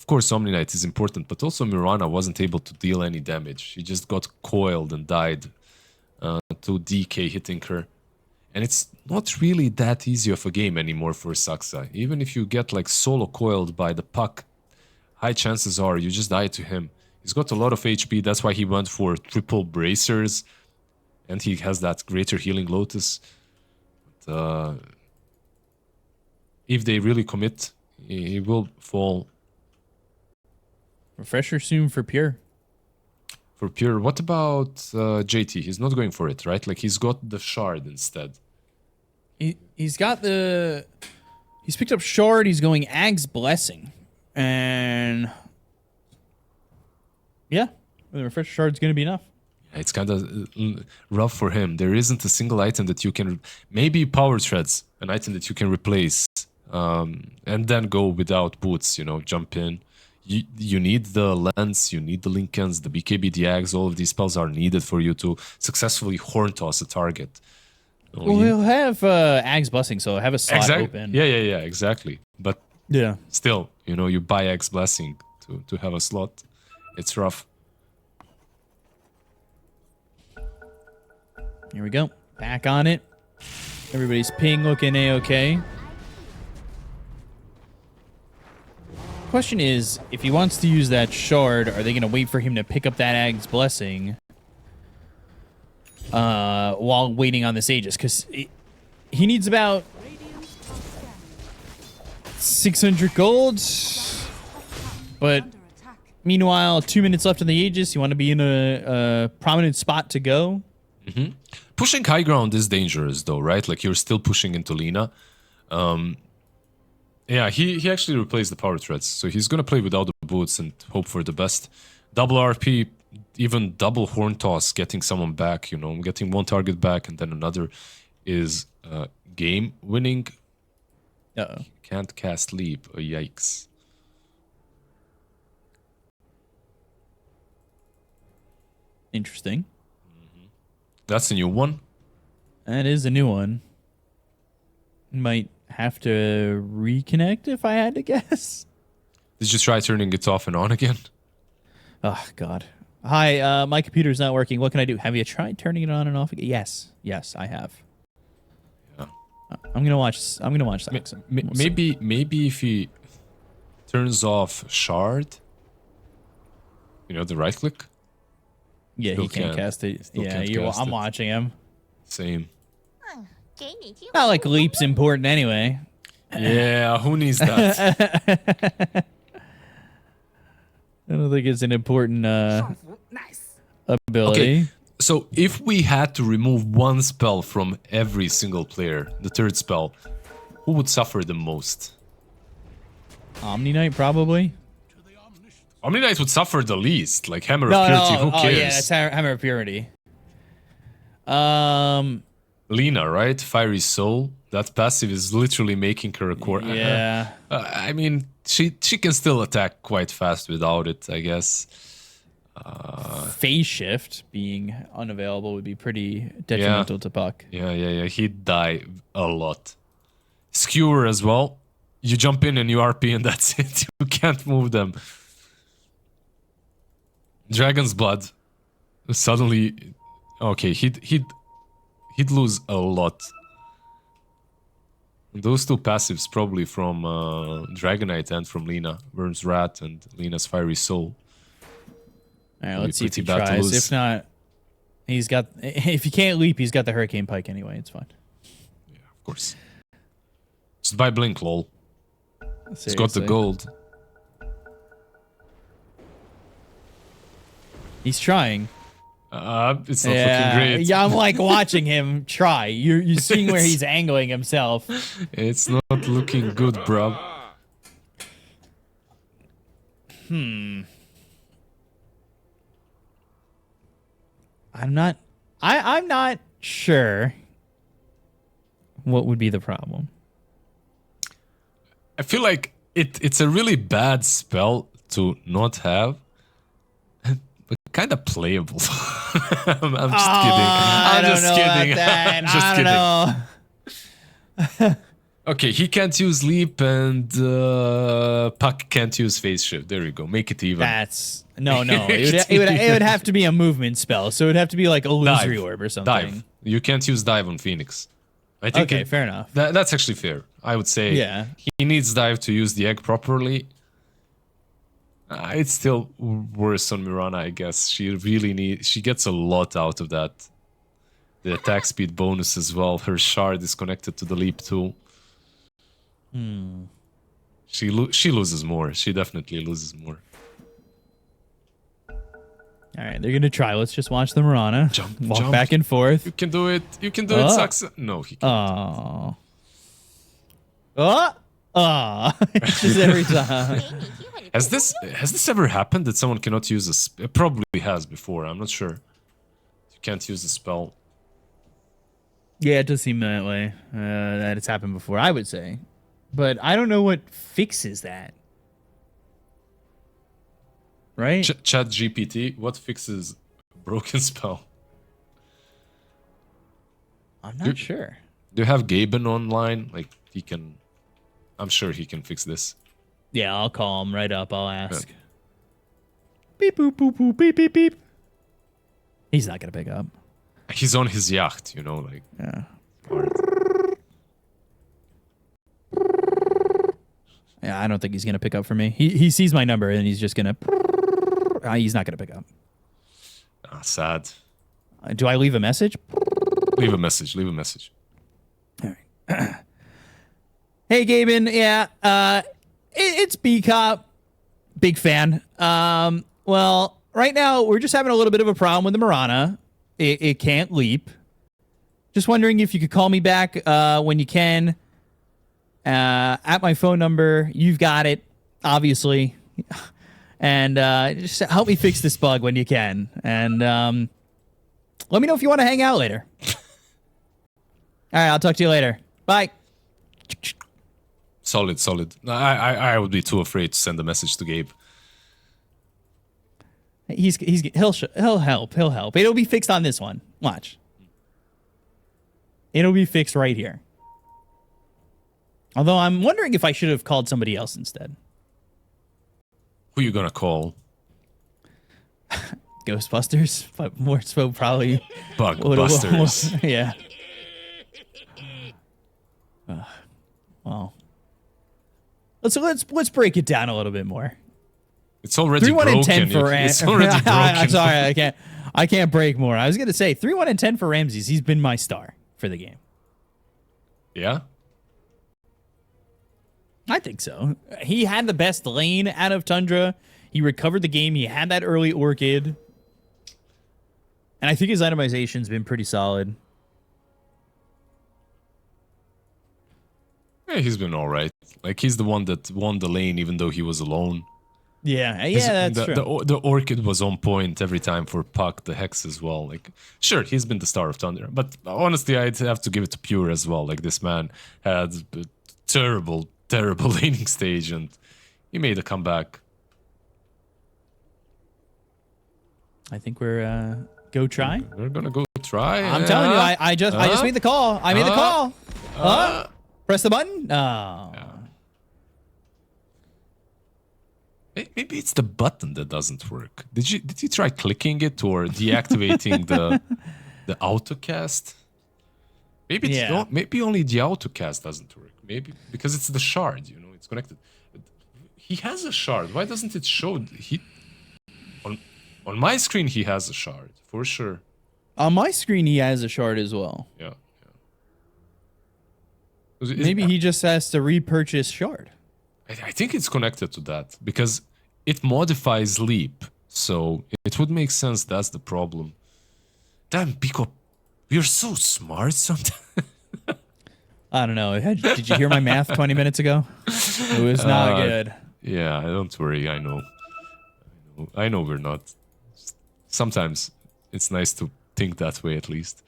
of course, Omni Knight is important, but also Mirana wasn't able to deal any damage. She just got coiled and died to DK hitting her. And it's not really that easy of a game anymore for Saksa. Even if you get like solo coiled by the puck, high chances are you just die to him. He's got a lot of HP, that's why he went for triple bracers. And he has that greater healing Lotus. But, if they really commit, he will fall. Refresher soon for Pure. For Pure, what about JT? He's not going for it, right? Like he's got the shard instead. He's got the... He's picked up Shard, he's going Ag's Blessing. And... yeah, the Refresher Shard's going to be enough. It's kind of rough for him. There isn't a single item that you can... Maybe Power Treads, an item that you can replace. And then go without boots, you know, jump in. You need the lens, you need the Lincolns, the BKB, the Ags, all of these spells are needed for you to successfully horn toss a target. Well, he'll have Ag's Blessing, so have a slot open. Yeah, exactly. But yeah, still, you know, you buy Ag's Blessing to have a slot. It's rough. Here we go. Back on it. Everybody's ping looking A-okay. Question is, if he wants to use that shard, are they going to wait for him to pick up that Ag's Blessing while waiting on this Aegis? Because he needs about 600 gold. But meanwhile, 2 minutes left in the Aegis. You want to be in a prominent spot to go. Mm-hmm. Pushing high ground is dangerous, though, right? Like, you're still pushing into Lina. Yeah, he actually replaced the power threads, so he's gonna play without the boots and hope for the best. Double RP, even double horn toss, getting someone back, you know, getting one target back and then another is game winning. Uh-oh. Can't cast leap. Oh, yikes. Interesting. That's a new one. That is a new one. Might have to reconnect if I had to guess. Did you try turning it off and on again? Oh, God. Hi, my computer's not working. What can I do? Have you tried turning it on and off again? Yes. Yes, I have. Yeah. I'm gonna watch that. Maybe if he turns off shard, you know, the right click. Yeah, he can't cast it. Yeah, I'm watching him. Same. Not like leap's important anyway. Yeah, who needs that? I don't think it's an important ability. Okay, so if we had to remove one spell from every single player, the third spell, who would suffer the most? Omni Knight, probably. Omni Knight would suffer the least. Like Hammer of Purity, who cares? Oh yeah, that's Hammer of Purity. Lina, right? Fiery Soul. That passive is literally making her a core. Yeah. I mean, she can still attack quite fast without it, I guess. Phase Shift being unavailable would be pretty detrimental to Puck. Yeah. He'd die a lot. Skewer as well. You jump in and you RP and that's it. You can't move them. Dragon's Blood. Suddenly... Okay, he'd lose a lot. Those two passives probably from Dragonite and from Lina. Burns Rat and Lina's Fiery Soul. Alright, let's see if he tries. If not, he's got... If he can't leap, he's got the Hurricane Pike anyway. It's fine. Yeah, of course. Just buy Blink, lol. Seriously. He's got the gold. He's trying. It's not looking great. Yeah, I'm like watching him try. You're seeing where he's angling himself. It's not looking good, bro. I'm not sure what would be the problem. I feel like it's a really bad spell to not have. But kind of playable. I'm just kidding. I'm just kidding. I don't know. Okay, he can't use leap and Puck can't use phase shift. There you go. Make it even. That's no. It would have to be a movement spell, so it would have to be like illusory Dive. orb or something. Dive. You can't use dive on Phoenix. I think Okay, fair enough. That's actually fair. I would say Yeah. he needs dive to use the egg properly. It's still worse on Mirana, I guess. She gets a lot out of that. The attack speed bonus as well. Her shard is connected to the leap too. She loses more. She definitely loses more. All right, they're gonna try. Let's just watch the Mirana walk back and forth. You can do it. You can do it. Sucks. No, he can't. Just every time. Has this ever happened that someone cannot use a it probably has before. I'm not sure. You can't use a spell. Yeah, it does seem that way. That it's happened before, I would say. But I don't know what fixes that. Right? Chat GPT, what fixes a broken spell? I'm not sure. Do you have Gaben online? Like, he can... I'm sure he can fix this. Yeah, I'll call him right up. I'll ask. Yeah. Beep, boop, boop, boop, beep, beep, beep. He's not going to pick up. He's on his yacht, you know, like... Yeah. Yeah, I don't think he's going to pick up for me. He sees my number and he's just going to... he's not going to pick up. Sad. Do I leave a message? Leave a message. Leave a message. All right. Hey, Gaben. Yeah, it's B-Cop. Big fan. Well, right now, we're just having a little bit of a problem with the Mirana. It can't leap. Just wondering if you could call me back when you can. At my phone number. You've got it, obviously. And just help me fix this bug when you can. And let me know if you want to hang out later. All right, I'll talk to you later. Bye. Solid, solid. I would be too afraid to send a message to Gabe. He'll help. He'll help. It'll be fixed on this one. Watch. It'll be fixed right here. Although I'm wondering if I should have called somebody else instead. Who you gonna call? Ghostbusters, but more so probably Bugbusters. Yeah. Well, let's break it down a little bit more. It's already 3-1 broken. and 10 for It's already broken. I'm sorry, I can't break more. I was gonna say 3-1 and 10 for Ramses. He's been my star for the game. Yeah. I think so. He had the best lane out of Tundra. He recovered the game. He had that early Orchid. And I think his itemization's been pretty solid. Yeah, he's been all right. Like, he's the one that won the lane even though he was alone. Yeah, that's true. The Orchid was on point every time for Puck, the Hex as well. Like, sure, he's been the star of Thunder. But honestly, I'd have to give it to Pure as well. Like, this man had a terrible laning stage and he made a comeback. I think we're go try. We're gonna go try. I'm telling you, I just made the call. I made the call. Press the button. Oh. Yeah. Maybe it's the button that doesn't work. Did you try clicking it or deactivating the autocast? Maybe maybe only the autocast doesn't work. Maybe because it's the shard, you know, it's connected. He has a shard. Why doesn't it show? On my screen he has a shard for sure. On my screen he has a shard as well. Yeah. Maybe he just has to repurchase shard. I think it's connected to that because it modifies leap, so it would make sense. That's the problem. Damn, Pico, you're so smart sometimes. I don't know. Did you hear my math 20 minutes ago? It was not good. Yeah, don't worry. I know we're not. Sometimes it's nice to think that way at least.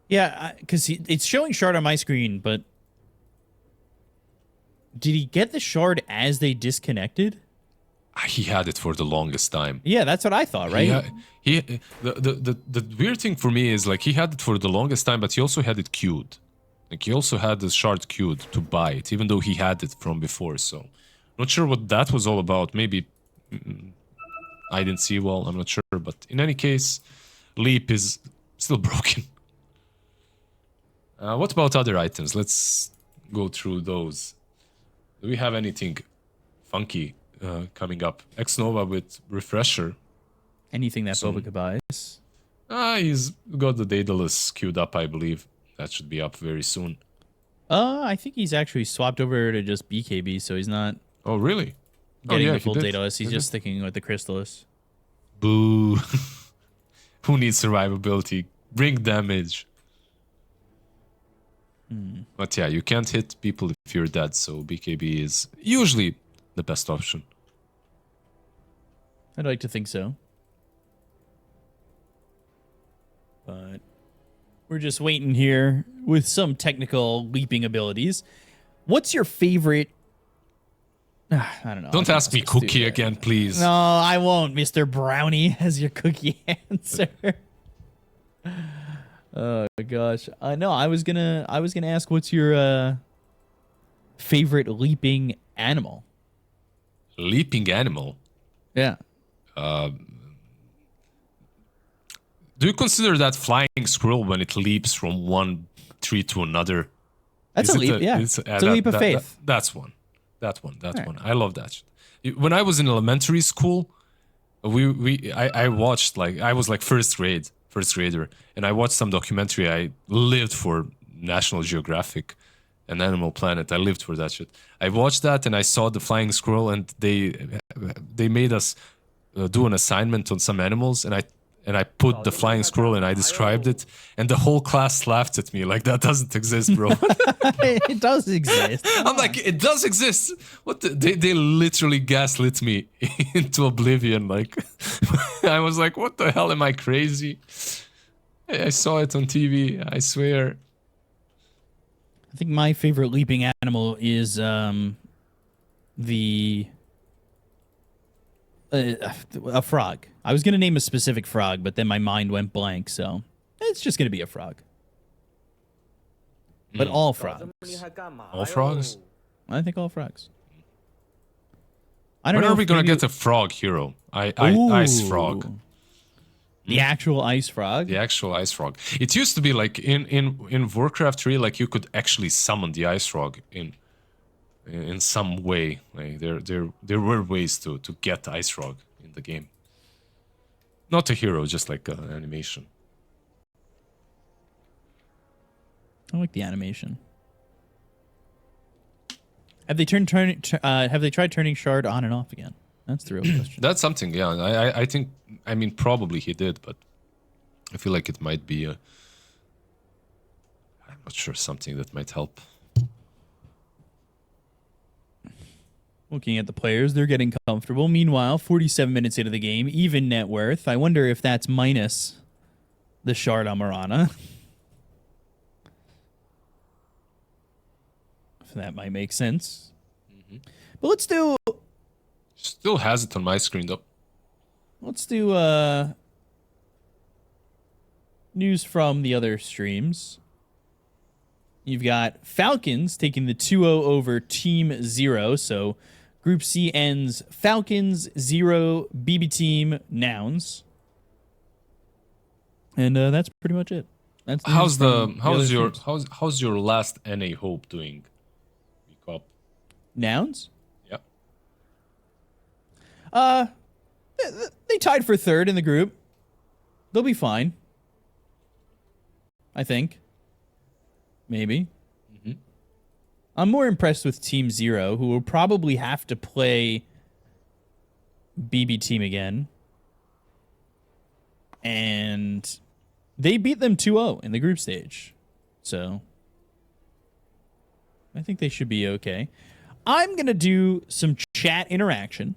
Yeah, because it's showing shard on my screen, but did he get the shard as they disconnected? He had it for the longest time. Yeah, that's what I thought, right? The weird thing for me is like he had it for the longest time, but he also had it queued. Like he also had the shard queued to buy it, even though he had it from before. So, not sure what that was all about. Maybe I didn't see well. I'm not sure, but in any case, Leap is still broken. What about other items? Let's go through those. Do we have anything funky coming up? X-Nova with Refresher. Anything that Boba could buy. He's got the Daedalus queued up, I believe. That should be up very soon. I think he's actually swapped over to just BKB, so he's not Oh, really? getting the full Daedalus. He's just sticking with the Crystalus. Boo. Who needs survivability? Bring damage. But yeah, you can't hit people if you're dead, so BKB is usually the best option. I'd like to think so. But we're just waiting here with some technical leaping abilities. What's your favorite? I don't know. Don't ask me Cookie again, please. No, I won't, Mr. Brownie, as your cookie answer. Oh gosh. No, I was gonna ask what's your favorite leaping animal? Leaping animal? Yeah. Do you consider that flying squirrel when it leaps from one tree to another? That's a leap, yeah. It's a leap of faith. That's one. That's one. I love that. When I was in elementary school, I watched, like, I was like first grader, and I watched some documentary. I lived for National Geographic and Animal Planet. I lived for that shit. I watched that and I saw the flying squirrel, and they made us do an assignment on some animals, and I put the flying squirrel and I described it, and the whole class laughed at me like, that doesn't exist, bro. It does exist. I'm like, it does exist. What they literally gaslit me into oblivion. Like, I was like, what the hell, am I crazy? I saw it on TV, I swear. I think my favorite leaping animal is a frog. I was going to name a specific frog, but then my mind went blank, so it's just going to be a frog. But all frogs. All frogs? I think all frogs. I don't when know are we going to get a frog hero? Ice frog. The actual ice frog? The actual ice frog. It used to be like in Warcraft 3, like you could actually summon the ice frog in some way. Like there were ways to get ice frog in the game. Not a hero, just like an animation. I like the animation. Have they tried turning Shard on and off again? That's the real question. That's something, yeah. I think, I mean, probably he did, but I feel like it might be I'm not sure, something that might help. Looking at the players, they're getting comfortable. Meanwhile, 47 minutes into the game, even net worth. I wonder if that's minus the Shard on Mirana. If that might make sense. But let's do... Still has it on my screen, though. Let's do news from the other streams. You've got Falcons taking the 2-0 over Team 0. So Group C ends Falcons 0, BB Team Nouns. And that's pretty much it. That's how's your last NA Hope doing? Week up. Nouns? Yeah. They tied for third in the group. They'll be fine. I think. Maybe. I'm more impressed with Team 0, who will probably have to play BB Team again. And they beat them 2-0 in the group stage. So I think they should be okay. I'm going to do some chat interaction.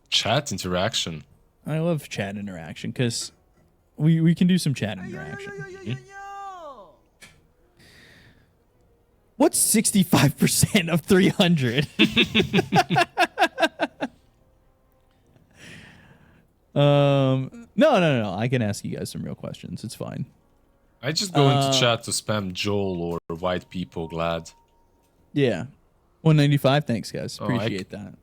Chat interaction? I love chat interaction because we can do some chat interaction. What's 65% of 300? No. I can ask you guys some real questions. It's fine. I just go into chat to spam Joel or white people glad. Yeah. 195. Thanks, guys. Oh, Appreciate that.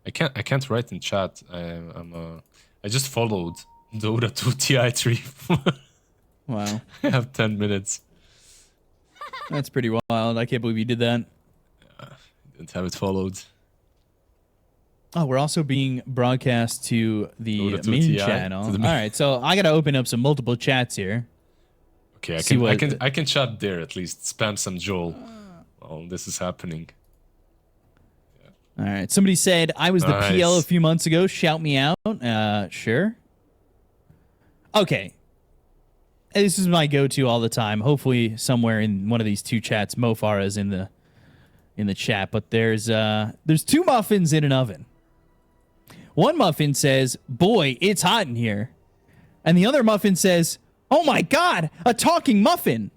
I can't write in chat. I just followed Dota 2 TI3. Wow. I have 10 minutes. That's pretty wild. I can't believe you did that. Didn't have it followed. Oh, we're also being broadcast to the Dota 2 main TI, channel. to the All main- right, so I gotta open up some multiple chats here. Okay, See what- I can chat there at least. Spam some Joel. Oh, this is happening. All right, somebody said I was the Nice. PL a few months ago. Shout me out. Sure. Okay. This is my go-to all the time. Hopefully, somewhere in one of these two chats, Mofara is in the chat. But there's two muffins in an oven. One muffin says, "Boy, it's hot in here," and the other muffin says, "Oh my God, a talking muffin."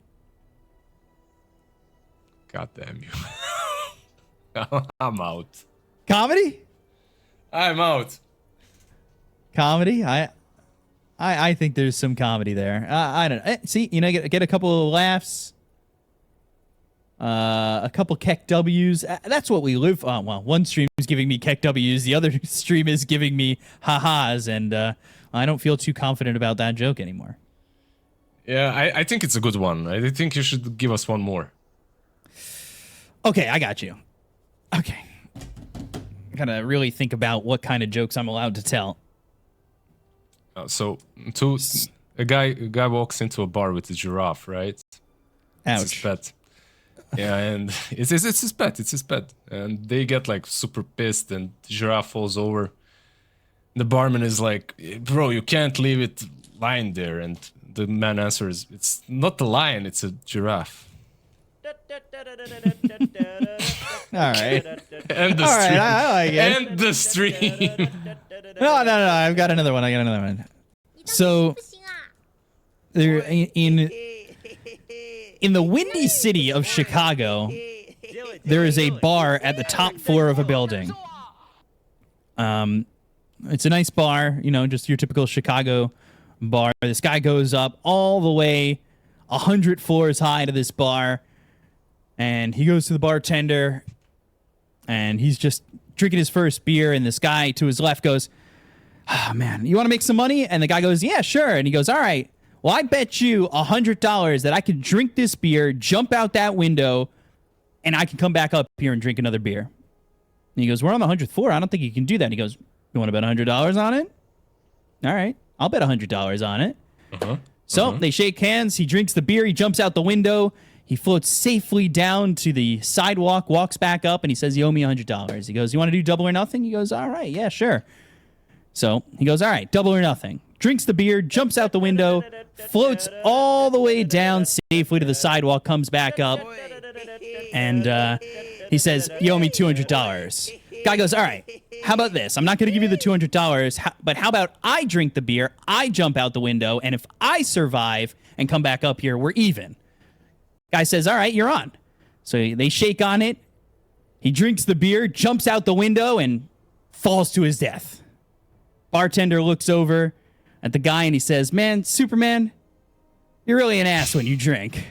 God damn you. I'm out. Comedy? I'm out. Comedy? I think there's some comedy there. I don't know. See, you know, get a couple of laughs, a couple Keck W's. That's what we live on. Well, one stream is giving me Keck W's, the other stream is giving me ha-has, and I don't feel too confident about that joke anymore. Yeah, I think it's a good one. I think you should give us one more. Okay, I got you. Okay. I gotta really think about what kind of jokes I'm allowed to tell. So, a guy walks into a bar with a giraffe, right? It's his Ouch. pet. Yeah, and it's his pet. It's his pet, and they get like super pissed, and the giraffe falls over. The barman is like, "Bro, you can't leave it lying there." And the man answers, "It's not a lion, it's a giraffe." All right. And the All right, stream. I like it. And the stream. No. I've got another one. So, there in the windy city of Chicago, there is a bar at the top floor of a building. It's a nice bar, you know, just your typical Chicago bar. This guy goes up all the way 100 floors high to this bar, and he goes to the bartender, and he's just drinking his first beer, and this guy to his left goes, "Oh, man, you want to make some money?" And the guy goes, "Yeah, sure." And he goes, "All right, well, I bet you $100 that I can drink this beer, jump out that window, and I can come back up here and drink another beer." And he goes, "We're on the 100th floor. I don't think you can do that." And he goes, "You want to bet $100 on it?" "All right, I'll bet $100 on it." So they shake hands. He drinks the beer. He jumps out the window. He floats safely down to the sidewalk, walks back up, and he says, "You owe me $100. He goes, "You want to do double or nothing?" He goes, "All right, yeah, sure." So he goes, "All right, double or nothing." Drinks the beer, jumps out the window, floats all the way down safely to the sidewalk, comes back up, and he says, "You owe me $200. Guy goes, "All right, how about this? I'm not going to give you the $200, but how about I drink the beer, I jump out the window, and if I survive and come back up here, we're even." Guy says, "All right, you're on." So they shake on it. He drinks the beer, jumps out the window, and falls to his death. Bartender looks over at the guy and he says, "Man, Superman, you're really an ass when you drink."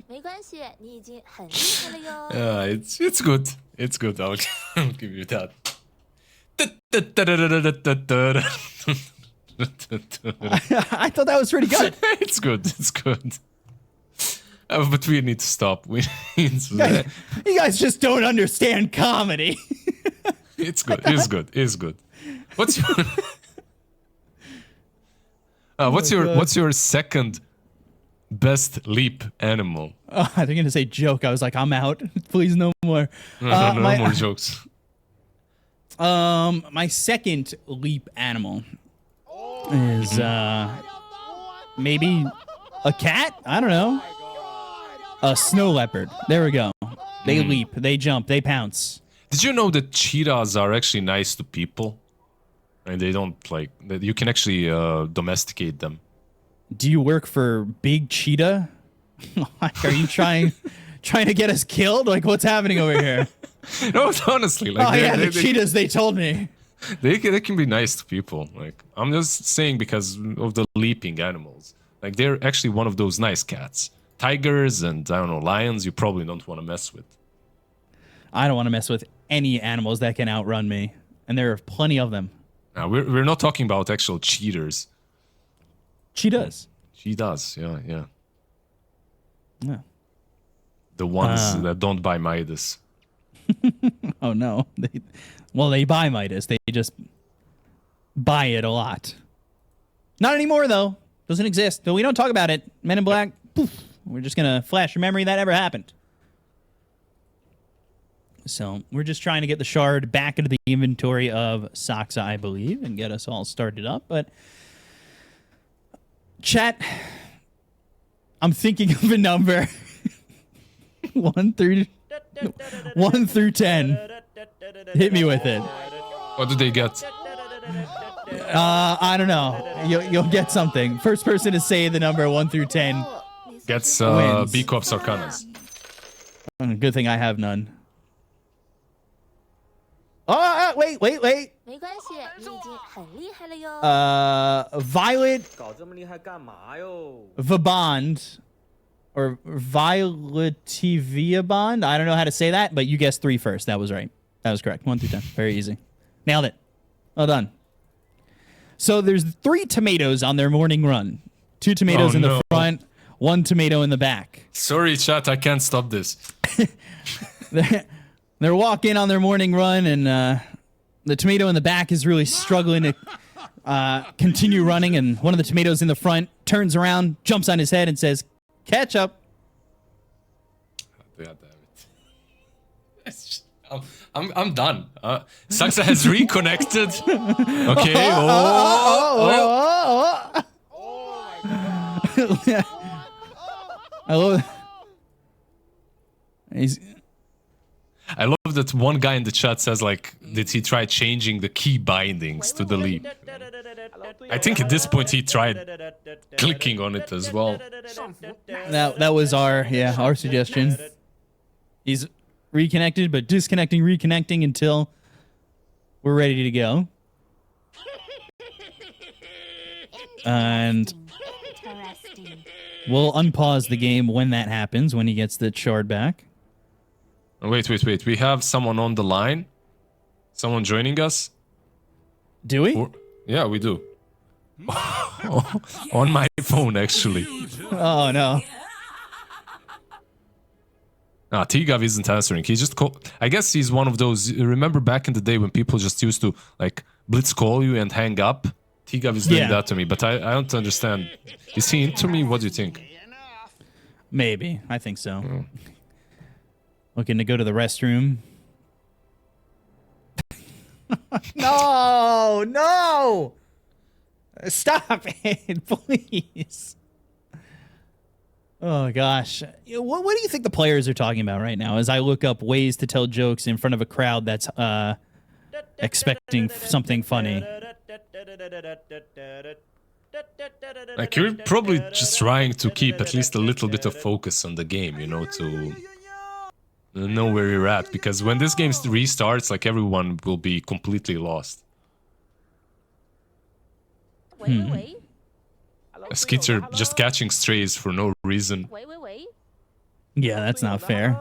没关系，你已经很厉害了哟。 It's good. It's good. I'll give you that. I thought that was pretty good. It's good. It's good. But we need to stop. You guys just don't understand comedy. It's good. It's good. It's good. What's your what's your second best leap animal? Oh, they're going to say joke. I was like, I'm out. Please, no more. No more jokes. My second leap animal is maybe a cat. I don't know. A snow leopard. There we go. They leap, they jump, they pounce. Did you know that cheetahs are actually nice to people? And they don't like that. You can actually domesticate them. Do you work for Big Cheetah? Are you trying to get us killed? Like, what's happening over here? No, honestly, like The cheetahs, they told me. They can be nice to people. Like, I'm just saying because of the leaping animals. Like, they're actually one of those nice cats. Tigers and, I don't know, lions, you probably don't want to mess with. I don't want to mess with any animals that can outrun me. And there are plenty of them. Now, we're not talking about actual cheaters. She does. She does, yeah. Yeah. The ones that don't buy Midas. Oh, no. They buy Midas. They just buy it a lot. Not anymore, though. Doesn't exist. But we don't talk about it. Men in Black, poof. We're just going to flash your memory that ever happened. So we're just trying to get the shard back into the inventory of Saksa, I believe, and get us all started up. But chat, I'm thinking of a number. 1 through 10. Hit me with it. What do they get? I don't know. You'll get something. First person to say the number 1 through 10 Gets wins. B Corps Arcanas. Good thing I have none. Oh, wait. 没关系，你已经很厉害了哟。 Violet 搞这么厉害干嘛哟？ Vabond or Violetivia Bond. I don't know how to say that, but you guessed 3 first. That was right. That was correct. 1 through 10. Very easy. Nailed it. Well done. So there's 3 tomatoes on their morning run. 2 tomatoes in the front, 1 tomato in the back. Sorry, chat, I can't stop this. They're walking on their morning run, and the tomato in the back is really struggling to continue running, and one of the tomatoes in the front turns around, jumps on his head, and says, "Catch up." God damn it. I'm done. Saksa has reconnected. Okay. I love that one guy in the chat says, like, did he try changing the key bindings to the leap? I think at this point he tried clicking on it as well. That was our suggestion. He's reconnected, but disconnecting, reconnecting until we're ready to go. And we'll unpause the game when that happens, when he gets the shard back. Wait. We have someone on the line? Someone joining us? Do we? Yeah, we do. On my phone, actually. Oh, no. Tigav isn't answering. He just called. I guess he's one of those. Remember back in the day when people just used to, like, blitz call you and hang up? Tigav is doing that to me, but I don't understand. Is he into me? What do you think? Maybe. I think so. Looking to go to the restroom. No! Stop it, please. Oh, gosh. What do you think the players are talking about right now as I look up ways to tell jokes in front of a crowd that's expecting something funny? Like, you're probably just trying to keep at least a little bit of focus on the game, you know, to know where you're at, because when this game restarts, like, everyone will be completely lost. Skits are just catching strays for no reason. Yeah, that's not fair.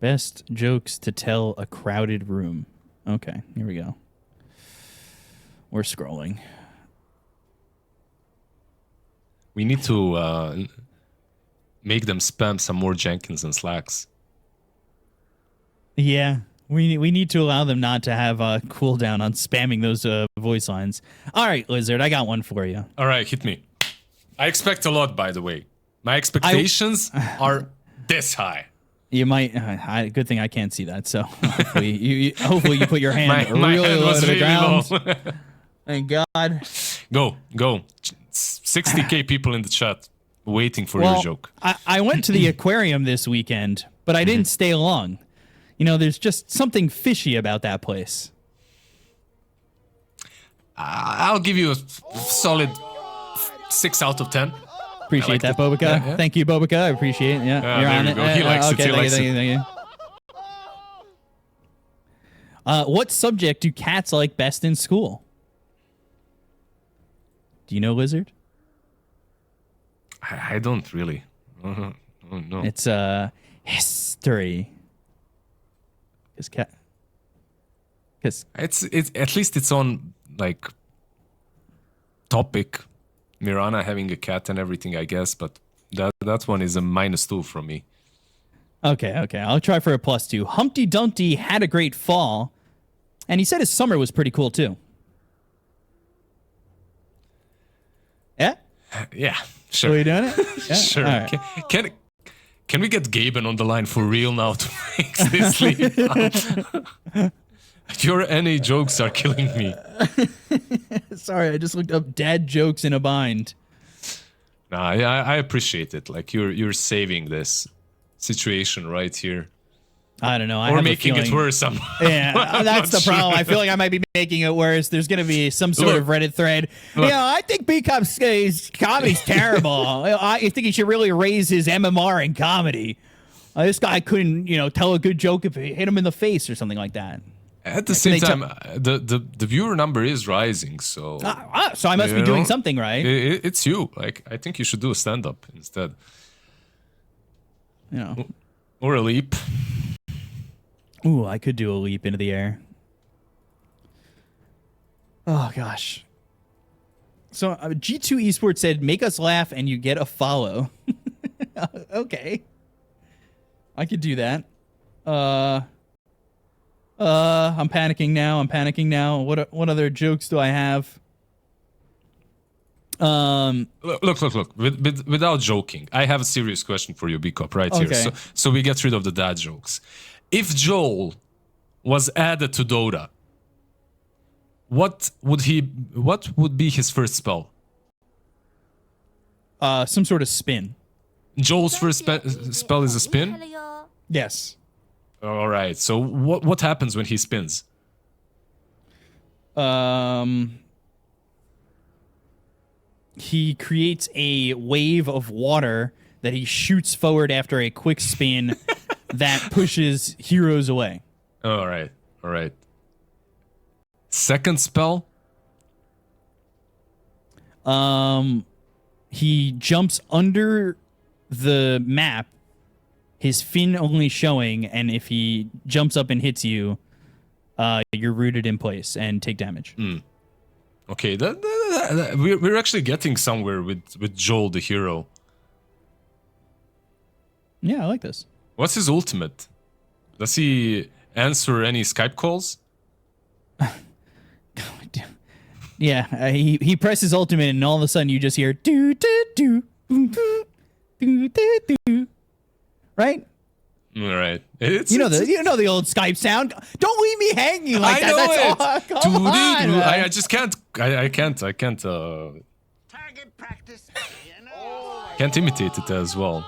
Best jokes to tell a crowded room. Okay, here we go. We're scrolling. We need to make them spam some more Jenkins and Slacks. Yeah, we need to allow them not to have a cooldown on spamming those voice lines. All right, Lizard, I got one for you. All right, hit me. I expect a lot, by the way. My expectations are this high. You might. Good thing I can't see that. So hopefully you put your hand my really hand low was to the really ground. low. Thank God. Go. 60k people in the chat waiting for your joke. I went to the aquarium this weekend, but I didn't stay long. You know, there's just something fishy about that place. I'll give you a solid 6 out of 10. Appreciate that, Bobica. Yeah. Thank you, Bobica. I appreciate it. Yeah, you're there on we it. go. He likes it. Okay, He likes thank it. you. What subject do cats like best in school? Do you know, Lizard? I don't really. Oh, no. It's history. Because It's at least it's on like topic. Mirana having a cat and everything, I guess, but that one is a -2 from me. Okay. I'll try for a +2. Humpty Dumpty had a great fall, and he said his summer was pretty cool too. Yeah? Yeah, Are sure. we doing it? Yeah? Sure. All right. Can we get Gaben on the line for real now to fix this lead? Your NA jokes are killing me. Sorry, I just looked up dad jokes in a bind. Nah, I appreciate it. Like you're saving this situation right here. I don't know. Or making it worse. Yeah, that's the problem. I feel like I might be making it worse. There's going to be some sort of Reddit thread. I think B-Cup's comedy's terrible. I think he should really raise his MMR in comedy. This guy couldn't, tell a good joke if he hit him in the face or something like that. At the same time, the viewer number is rising, so so I must be doing something right. It's you. Like I think you should do a stand-up instead. Or a leap. Ooh, I could do a leap into the air. Oh, gosh. So G2 Esports said, make us laugh and you get a follow. Okay. I could do that. I'm panicking now. What other jokes do I have? Look. Without joking, I have a serious question for you, B-Cop, right here. So we get rid of the dad jokes. If Joel was added to Dota, what would be his first spell? Some sort of spin. Joel's first spell is a spin? Yes. All right. So what happens when he spins? He creates a wave of water that he shoots forward after a quick spin that pushes heroes away. All right. Second spell? He jumps under the map, his fin only showing, and if he jumps up and hits you, you're rooted in place and take damage. Okay, we're actually getting somewhere with Joel the hero. Yeah, I like this. What's his ultimate? Does he answer any Skype calls? Yeah, he presses ultimate, and all of a sudden you just hear do do do do do do do. Right? All right. You know the old Skype sound. Don't leave me hanging like that. That's all. Come on, I just can't. I can't. Target practice. Can't imitate it as well.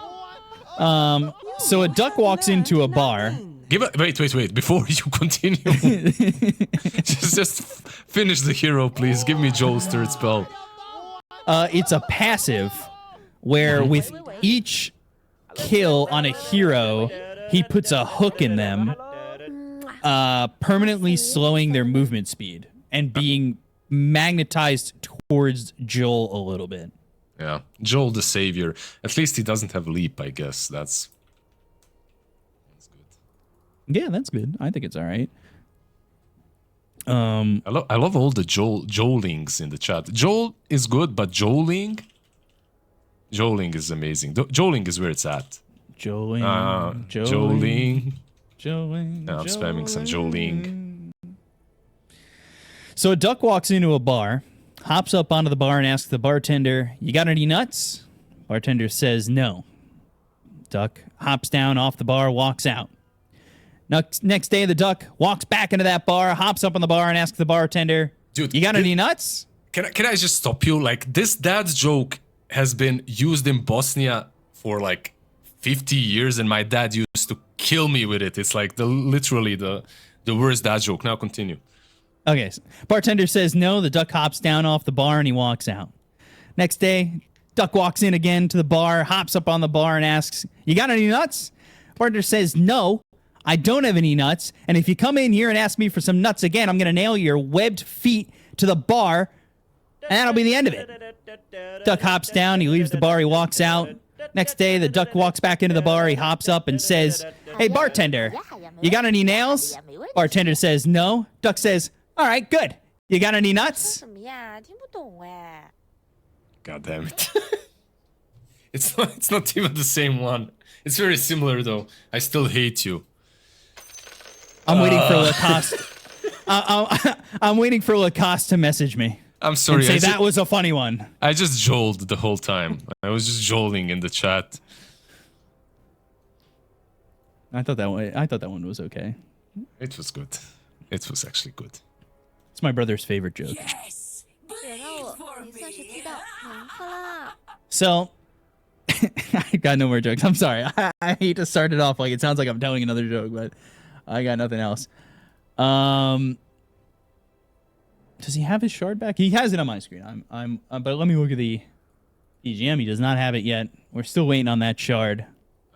So a duck walks into a bar. Wait. Before you continue, just finish the hero, please. Give me Joel's third spell. It's a passive where with each kill on a hero, he puts a hook in them, permanently slowing their movement speed and being magnetized towards Joel a little bit. Yeah, Joel the savior. At least he doesn't have leap, I guess. That's good. Yeah, that's good. I think it's all right. I love all the Joelings in the chat. Joel is good, but Joeling is amazing. Joeling is where it's at. Joeling. Now I'm spamming some Joeling. So a duck walks into a bar, hops up onto the bar and asks the bartender, "You got any nuts?" Bartender says no. Duck hops down off the bar, walks out. Next day, the duck walks back into that bar, hops up on the bar and asks the bartender, "Dude, you got any nuts?" Can I just stop you? Like, this dad's joke has been used in Bosnia for like 50 years, and my dad used to kill me with it. It's like literally the worst dad joke. Now continue. Okay, so bartender says no. The duck hops down off the bar and he walks out. Next day, duck walks in again to the bar, hops up on the bar and asks, "You got any nuts?" Bartender says no. I don't have any nuts, and if you come in here and ask me for some nuts again, I'm going to nail your webbed feet to the bar, and that'll be the end of it. Duck hops down, he leaves the bar, he walks out. Next day, the duck walks back into the bar, he hops up and says, "Hey, bartender, you got any nails?" Bartender says, "No." Duck says, "All right, good. You got any nuts?" 什么呀？听不懂哎。 God damn it. It's not even the same one. It's very similar though. I still hate you. I'm waiting for Lacoste. I'm waiting for Lacoste to message me. I'm sorry. And say that was a funny one. I just jolled the whole time. I was just jolling in the chat. I thought that one was okay. It was good. It was actually good. It's my brother's favorite joke. 给到我，你算是知道名字啦。 So, I got no more jokes. I'm sorry. I hate to start it off like it sounds like I'm telling another joke, but I got nothing else. Does he have his shard back? He has it on my screen. But let me look at the EGM. He does not have it yet. We're still waiting on that shard.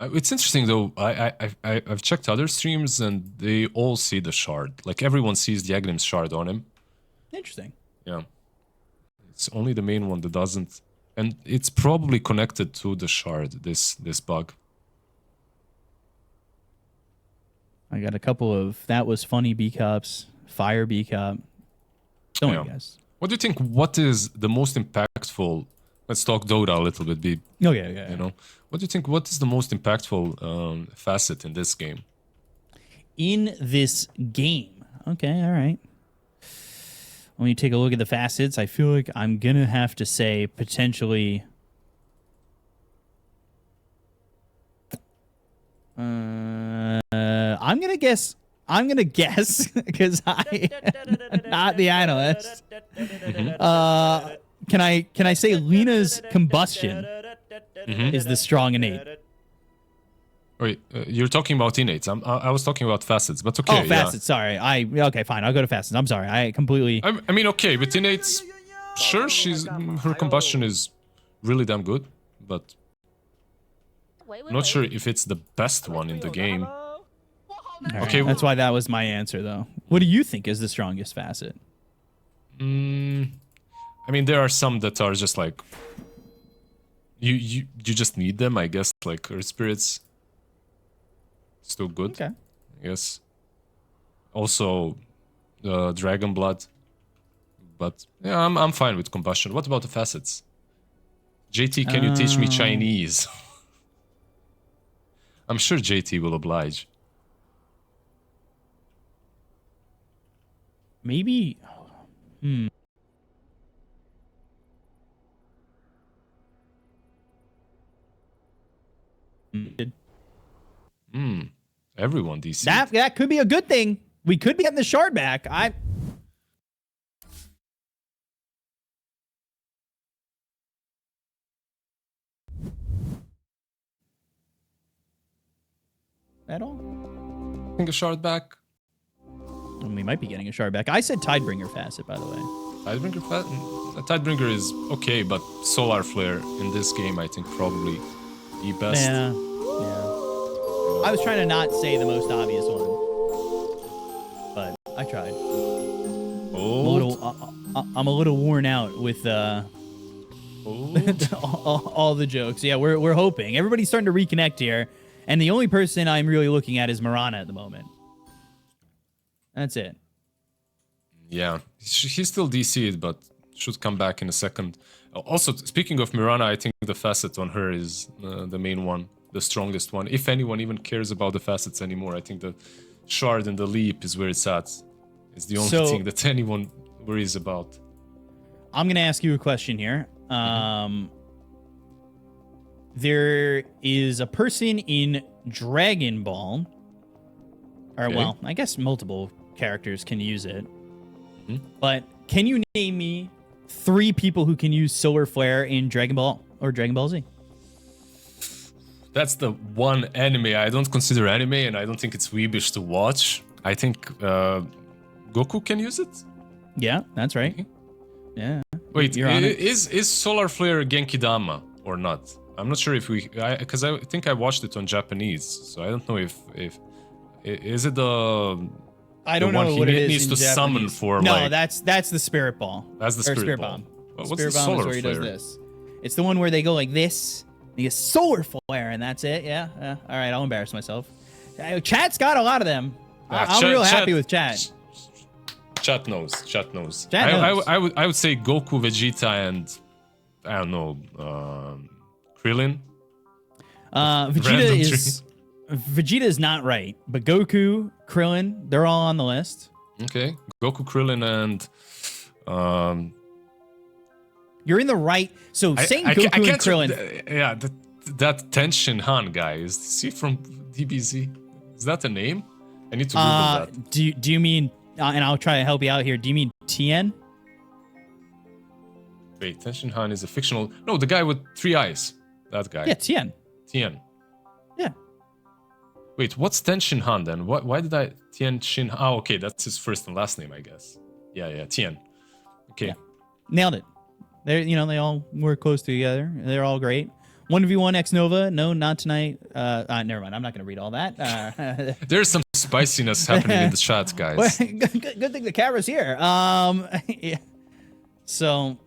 It's interesting though. I've checked other streams and they all see the shard. Like everyone sees the Agnim's shard on him. Interesting. Yeah. It's only the main one that doesn't. And it's probably connected to the shard, this bug. I got a couple of that was funny B cups, fire B cup. Don't worry, guys. What do you think? What is the most impactful? Let's talk Dota a little bit. Okay. You know, what do you think? What is the most impactful facet in this game? In this game, okay, all right. When you take a look at the facets, I feel like I'm gonna have to say potentially. I'm gonna guess because I not the analyst. Can I say Lena's combustion is the strong innate? Wait, you're talking about innates. I was talking about facets, but okay. Oh, facets. Sorry. Okay, fine. I'll go to facets. I'm sorry. I completely. I mean, okay, with innates, sure, her combustion is really damn good, but I'm not sure if it's the best one in the game. Right, okay, that's why that was my answer, though. What do you think is the strongest facet? I mean, there are some that are just like you just need them, I guess. Like Earth Spirits, still good. Okay. I guess. Also, Dragon Blood, but yeah, I'm fine with combustion. What about the facets? JT, can you teach me Chinese? I'm sure JT will oblige. Maybe. Everyone DC. That could be a good thing. We could be getting the shard back. At all? Think a shard back. We might be getting a shard back. I said Tidebringer facet, by the way. Tidebringer is okay, but Solar Flare in this game, I think probably the best. Yeah. I was trying to not say the most obvious one, but I tried. I'm a little worn out with all the jokes. Yeah, we're hoping everybody's starting to reconnect here, and the only person I'm really looking at is Marana at the moment. That's it. Yeah, he's still DC'd, but should come back in a second. Also, speaking of Mirana, I think the facet on her is the main one, the strongest one. If anyone even cares about the facets anymore, I think the shard and the leap is where it's at. It's the only thing that anyone worries about. I'm going to ask you a question here. There is a person in Dragon Ball, or well, I guess multiple characters can use it. But can you name me 3 people who can use Solar Flare in Dragon Ball or Dragon Ball Z? That's the one anime I don't consider anime, and I don't think it's weebish to watch. I think Goku can use it. Yeah, that's right. Yeah. Wait, is Solar Flare Genkidama or not? I'm not sure if because I think I watched it on Japanese, so I don't know if Is it the? I don't one know he what it is needs in to summon Japanese. for, No, like- that's the spirit ball. That's the Or spirit ball. What's the Spirit bomb solar is where he does flare? this. It's the one where they go like this. You get solar flare, and that's it. Yeah. All right, I'll embarrass myself. Chat's got a lot of them. I'm real happy with chat. Chat knows. Chat knows. Chat knows. I would say Goku, Vegeta, and I don't know, Krillin. Vegeta is not right, but Goku, Krillin, they're all on the list. Okay, Goku, Krillin, and You're in the right. So saying Goku and Krillin. That Tenshin Han guy, is he from DBZ? Is that a name? I need to Google that. Do you mean? And I'll try to help you out here. Do you mean Tien? Wait, Tenshin Han is a fictional. No, the guy with 3 eyes. That guy. Yeah, Tien. Tien. Yeah. Wait, what's Tenshin Han then? Why did I Tien Shin? Oh, okay, that's his first and last name, I guess. Yeah, Tien. Okay. Yeah. Nailed it. They all work close together. They're all great. 1v1 X Nova. No, not tonight. Never mind. I'm not going to read all that. There's some spiciness happening in the chat, guys. Good thing the camera's here. Yeah. So,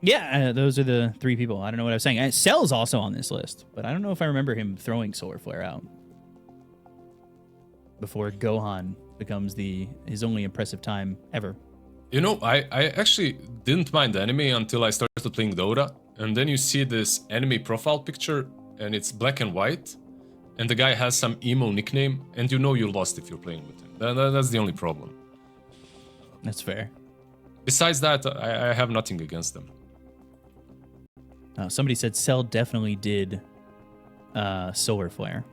yeah, those are the 3 people. I don't know what I was saying. Cell's also on this list, but I don't know if I remember him throwing Solar Flare out before Gohan becomes his only impressive time ever. I actually didn't mind anime until I started playing Dota. And then you see this enemy profile picture, and it's black and white, and the guy has some emo nickname, and you lost if you're playing with him. That's the only problem. That's fair. Besides that, I have nothing against them. Somebody said Cell definitely did Solar Flare.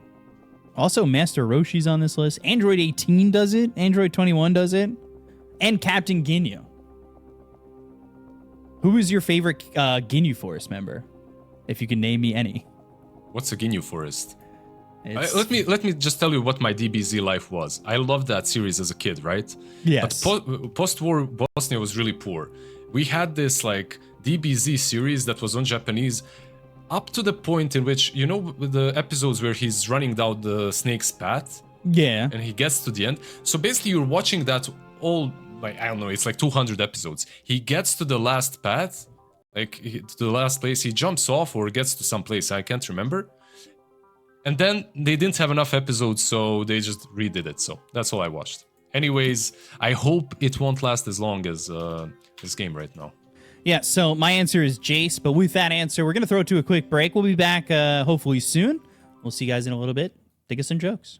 Also, Master Roshi's on this list. Android 18 does it. Android 21 does it. And Captain Ginyu. Who is your favorite Ginyu Forest member? If you can name me any. What's a Ginyu Forest? Let me just tell you what my DBZ life was. I loved that series as a kid, right? Yes. But post-war Bosnia was really poor. We had this like DBZ series that was on Japanese up to the point in which, the episodes where he's running down the snake's path. Yeah. And he gets to the end. So basically you're watching that all, like, I don't know, it's like 200 episodes. He gets to the last path, to the last place, he jumps off or gets to some place, I can't remember. And then they didn't have enough episodes, so they just redid it. So that's all I watched. Anyways, I hope it won't last as long as this game right now. Yeah, so my answer is Jace, but with that answer, we're going to throw it to a quick break. We'll be back hopefully soon. We'll see you guys in a little bit. Think of some jokes.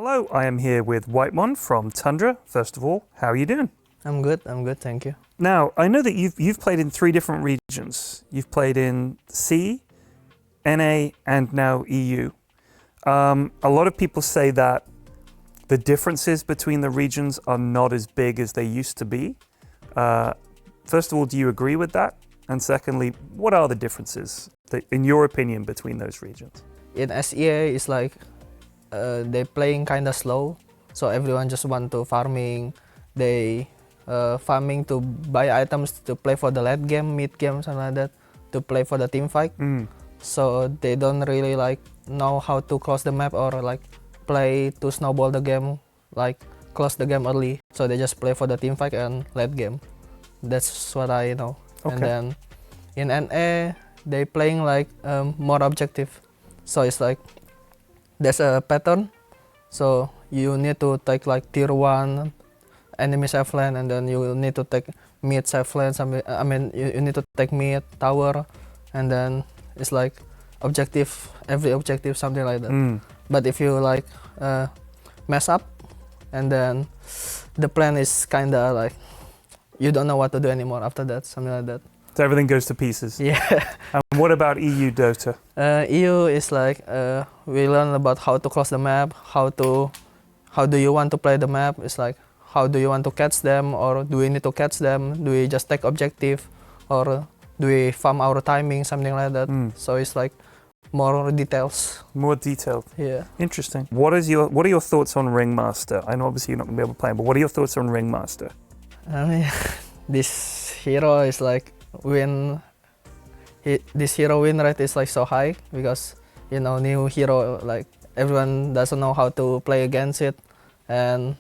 Hello, I am here with Whitemon from Tundra. First of all, how are you doing? I'm good, thank you. Now, I know that you've played in 3 different regions. You've played in C, NA, and now EU. A lot of people say that the differences between the regions are not as big as they used to be. First of all, do you agree with that? And secondly, what are the differences, in your opinion, between those regions? In SEA, it's like they playing kind of slow, so everyone just want to farming. They farming to buy items to play for the late game, mid game, something like that, to play for the team fight. So they don't really like know how to close the map or like play to snowball the game, like close the game early. So they just play for the team fight and late game. That's what I know. Okay. And then in NA, they playing like more objective. So it's like there's a pattern. So you need to take like tier 1 enemy safe lane, and then you need to take mid safe lane. I mean, you need to take mid tower, and then it's like objective, every objective, something like that. But if you like mess up, and then the plan is kind of like you don't know what to do anymore after that, something like that. So everything goes to pieces. Yeah. And what about EU Dota? EU is like we learn about how to close the map, how do you want to play the map. It's like how do you want to catch them, or do we need to catch them? Do we just take objective, or do we farm our timing, something like that? So it's like more details. More detailed. Yeah. Interesting. What are your thoughts on Ringmaster? I know obviously you're not gonna be able to play him, but what are your thoughts on Ringmaster? I mean, this hero is like this hero win rate is like so high because new hero, like everyone doesn't know how to play against it, and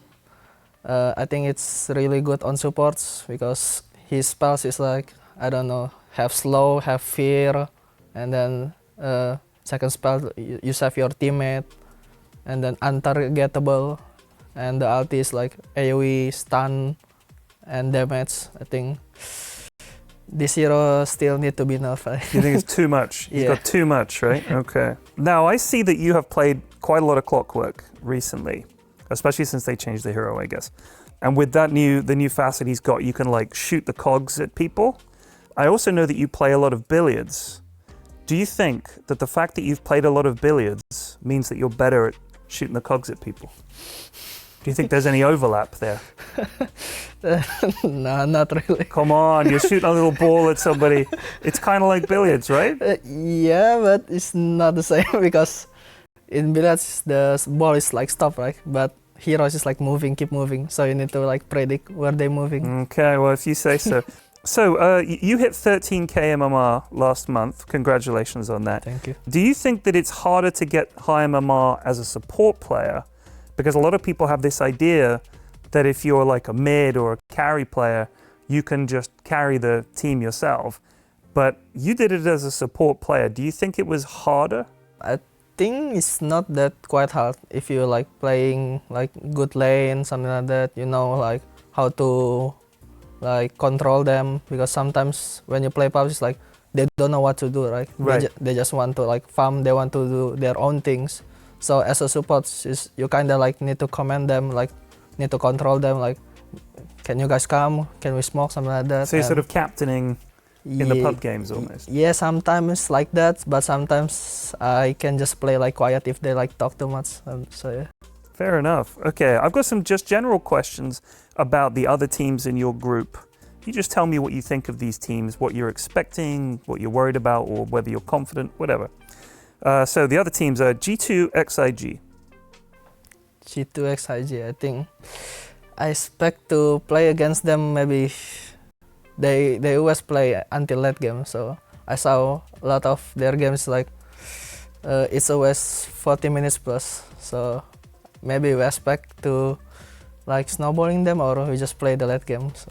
I think it's really good on supports because his spells is like, I don't know, have slow, have fear, and then second spell you save your teammate, and then untargetable, and the ulti is like AoE, stun, and damage. I think this hero still need to be nerfed. You think it's too much? He's got too much, right? Okay. Now, I see that you have played quite a lot of Clockwork recently, especially since they changed the hero, I guess. And with the new facet he's got, you can like shoot the cogs at people. I also know that you play a lot of billiards. Do you think that the fact that you've played a lot of billiards means that you're better at shooting the cogs at people? Do you think there's any overlap there? No, not really. Come on, you're shooting a little ball at somebody. It's kind of like billiards, right? Yeah, but it's not the same because in billiards the ball is like stop, right? But heroes is like moving, keep moving. So you need to like predict where they're moving. Okay, well, if you say so. So you hit 13k MMR last month. Congratulations on that. Thank you. Do you think that it's harder to get high MMR as a support player? Because a lot of people have this idea that if you're like a mid or a carry player, you can just carry the team yourself. But you did it as a support player. Do you think it was harder? I think it's not that quite hard if you like playing like good lane, something like that. You know, like how to like control them, because sometimes when you play PUBG, it's like they don't know what to do, right? They just want to like farm. They want to do their own things. So as a support, you kind of like need to command them, like need to control them, like can you guys come? Can we smoke, something like that? So you're sort of captaining in the pub games almost. Yeah, sometimes like that, but sometimes I can just play like quiet if they like talk too much. So yeah. Fair enough. Okay, I've got some just general questions about the other teams in your group. You just tell me what you think of these teams, what you're expecting, what you're worried about, or whether you're confident, whatever. So the other teams are G2.iG. G2.iG, I think I expect to play against them. Maybe they always play until late game, so I saw a lot of their games like it's always 40 minutes plus. So maybe we expect to like snowballing them, or we just play the late game. So.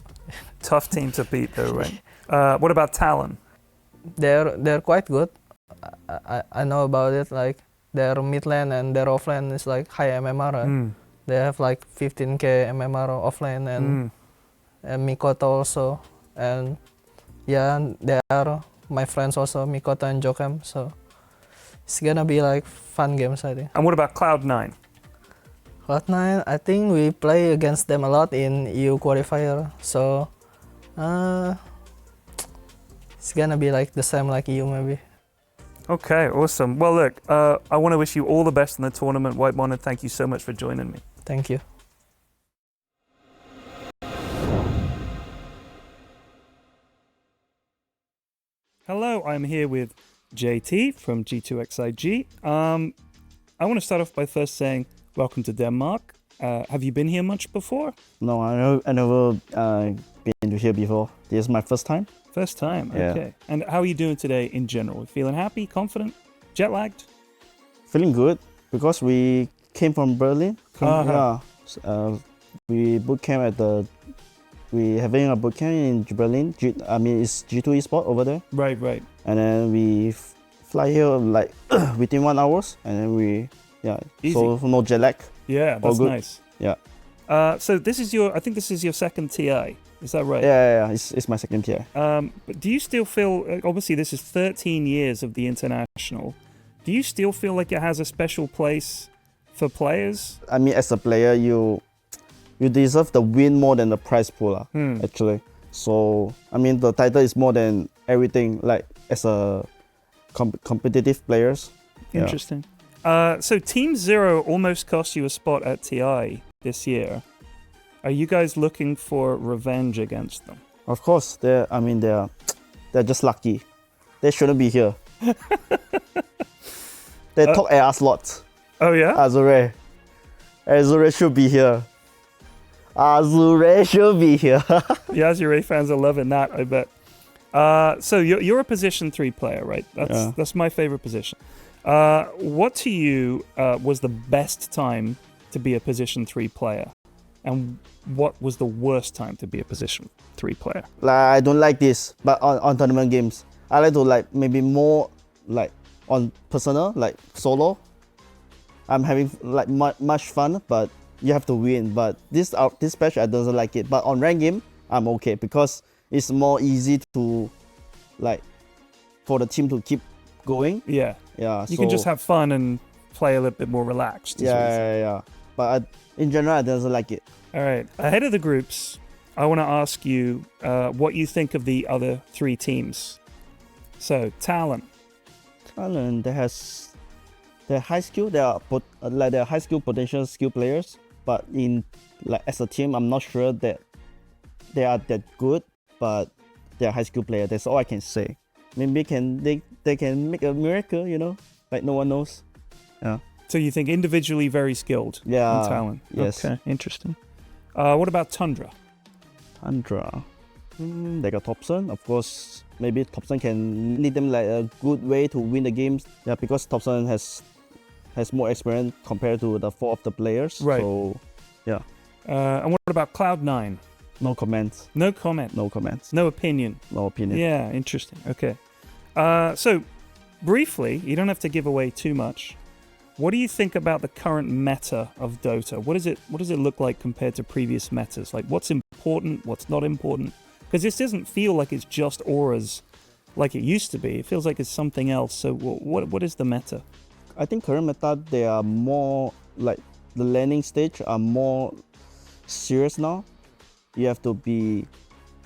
Tough team to beat though, right? What about Talon? They're quite good. I know about it. Like their mid lane and their off lane is like high MMR. Right? They have like 15k MMR off lane and Mikoto also. And yeah, they are my friends also, Mikoto and Jokem. So it's gonna be like fun games, I think. And what about Cloud9? Cloud9, I think we play against them a lot in EU qualifier, so it's gonna be like the same like EU maybe. Okay, awesome. Well, look, I want to wish you all the best in the tournament, Whitemon, and thank you so much for joining me. Thank you. Hello, I'm here with JT from G2.iG. I want to start off by first saying welcome to Denmark. Have you been here much before? No, I never been to here before. This is my first time. First time, Yeah. okay. And how are you doing today in general? Feeling happy, confident, jet lagged? Feeling good because we came from Berlin. Uh-huh. Yeah. We boot camp at the. We having a boot camp in Berlin. It's G2 Esports over there. Right. And then we fly here like within 1 hour, and then we Easy. So no jet lag. Yeah, All that's good. nice. Yeah. So I think this is your second TI. Is that right? Yeah. It's my second tier. But do you still feel, obviously this is 13 years of the international, do you still feel like it has a special place for players? I mean, as a player, you deserve the win more than the prize pool, actually. So, I mean, the title is more than everything, like, as a competitive players. Yeah. Interesting. So Team Zero almost cost you a spot at TI this year. Are you guys looking for revenge against them? Of course, they're just lucky. They shouldn't be here. They talk at us lots. Oh yeah? Azure should be here. Azure should be here. The Azure fans are loving that, I bet. So you're a position 3 player, right? That's my favorite position. What to you was the best time to be a position 3 player? And what was the worst time to be a position 3 player? Like, I don't like this, but on tournament games, I like to like maybe more like on personal, like solo. I'm having like much fun, but you have to win. But this patch I doesn't like it. But on rank game, I'm okay because it's more easy to like for the team to keep going. Yeah. You can just have fun and play a little bit more relaxed. Yeah. But in general, I doesn't like it. All right. Ahead of the groups, I want to ask you what you think of the other 3 teams. So, Talon. They're high skill. They're high skill potential skill players. But in like as a team, I'm not sure that they are that good. But they're high skill player. That's all I can say. Maybe they can make a miracle. Like no one knows. Yeah. So you think individually very skilled? Yeah. In Talon. Yes. Okay. Interesting. What about Tundra? They got Thompson, of course. Maybe Thompson can lead them like a good way to win the games. Yeah, because Thompson has more experience compared to the 4 of the players. Right. So, yeah. And what about Cloud9? No comments. No comment. No comments. No opinion. No opinion. Yeah, interesting. Okay. So, briefly, you don't have to give away too much. What do you think about the current meta of Dota? What does it look like compared to previous metas? Like, what's important? What's not important? Because this doesn't feel like it's just auras like it used to be. It feels like it's something else. So, what is the meta? I think current meta, they are more like the landing stage are more serious now. You have to be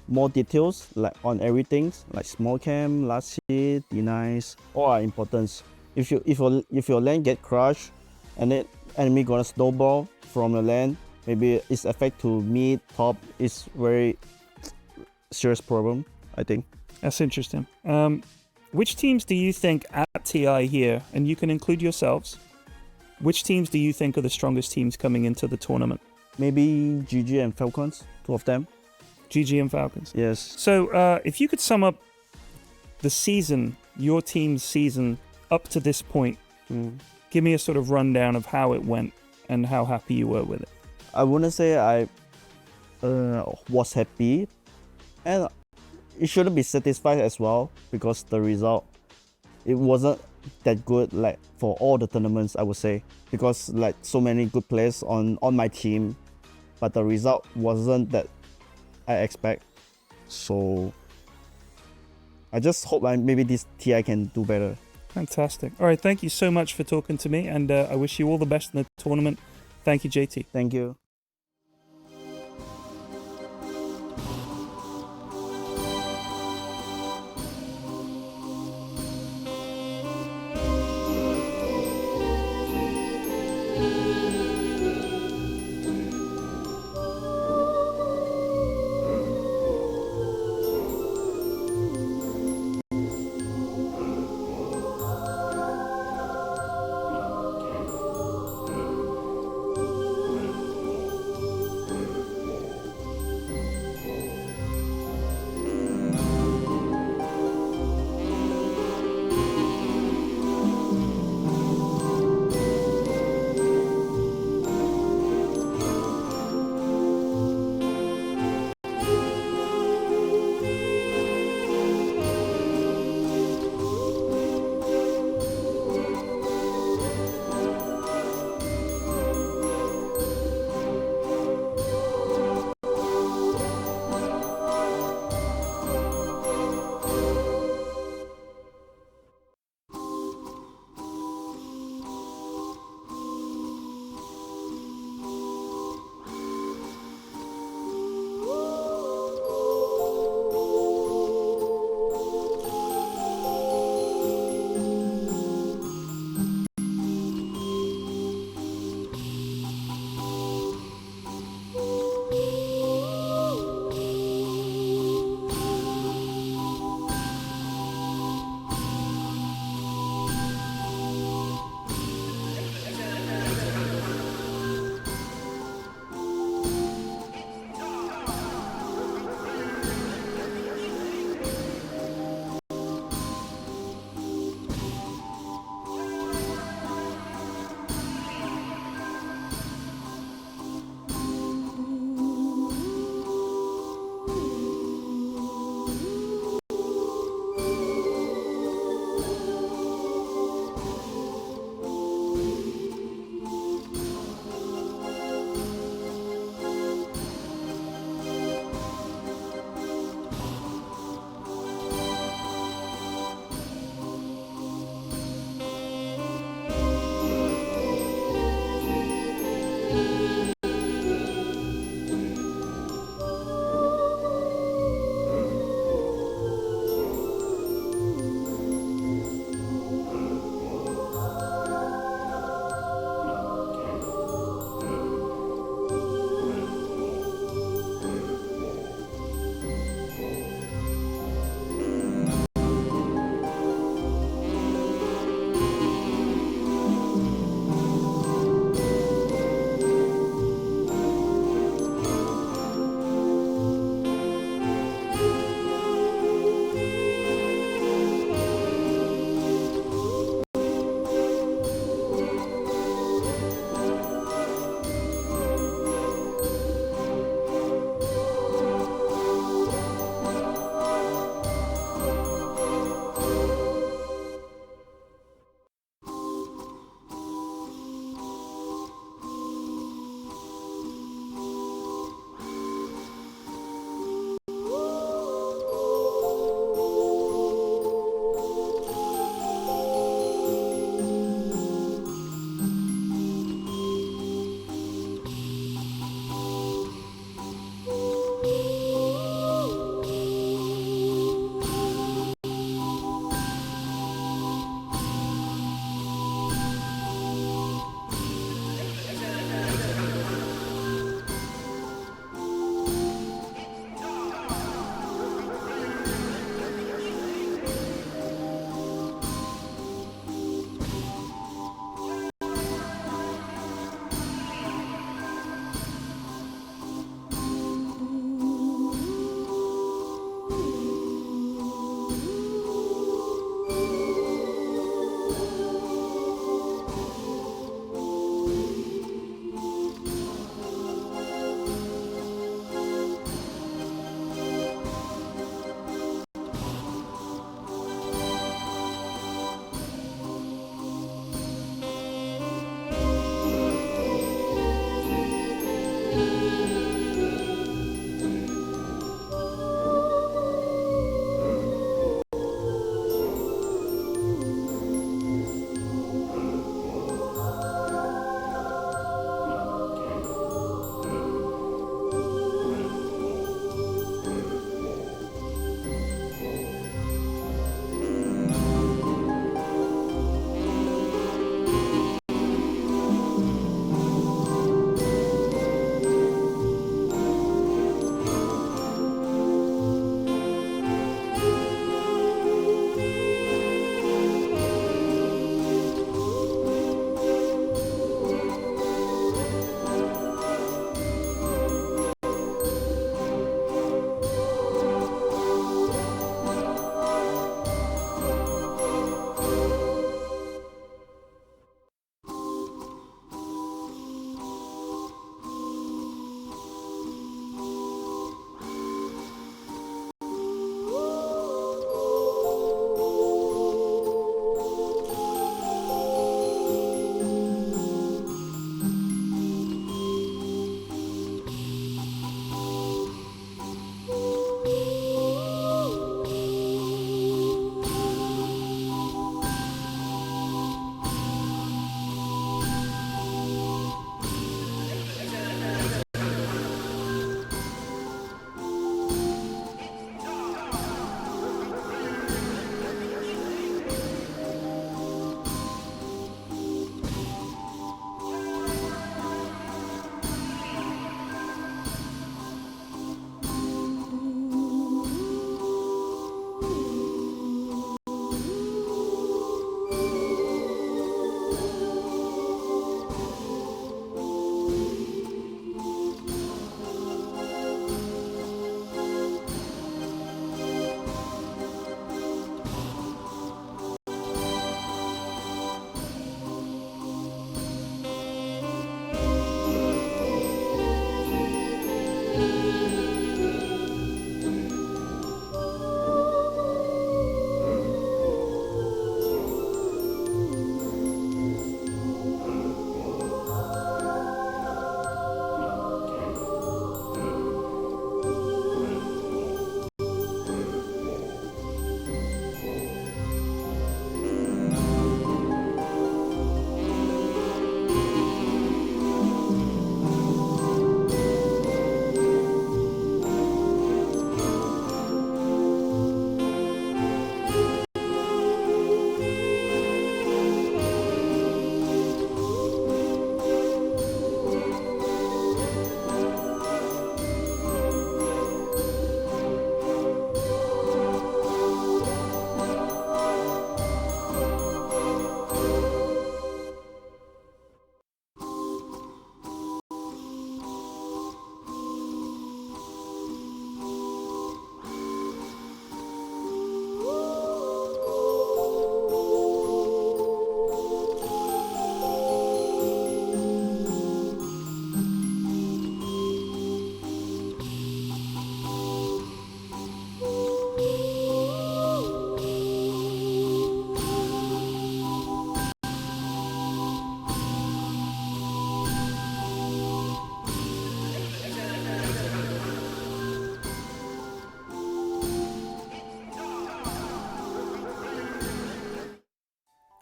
more details like on everything, like small camp, last hit, denies, all are important. If your lane get crushed and then enemy gonna snowball from your lane, maybe its effect to mid, top is very serious problem, I think. That's interesting. Which teams do you think at TI here, and you can include yourselves, which teams do you think are the strongest teams coming into the tournament? Maybe GG and Falcons, 2 of them. GG and Falcons. Yes. So if you could sum up the season, your team's season up to this point, give me a sort of rundown of how it went and how happy you were with it. I wouldn't say I was happy, and it shouldn't be satisfied as well because the result, it wasn't that good like for all the tournaments, I would say, because like so many good players on my team, but the result wasn't that I expect. So I just hope maybe this TI can do better. Fantastic. All right, thank you so much for talking to me, and I wish you all the best in the tournament. Thank you, JT. Thank you.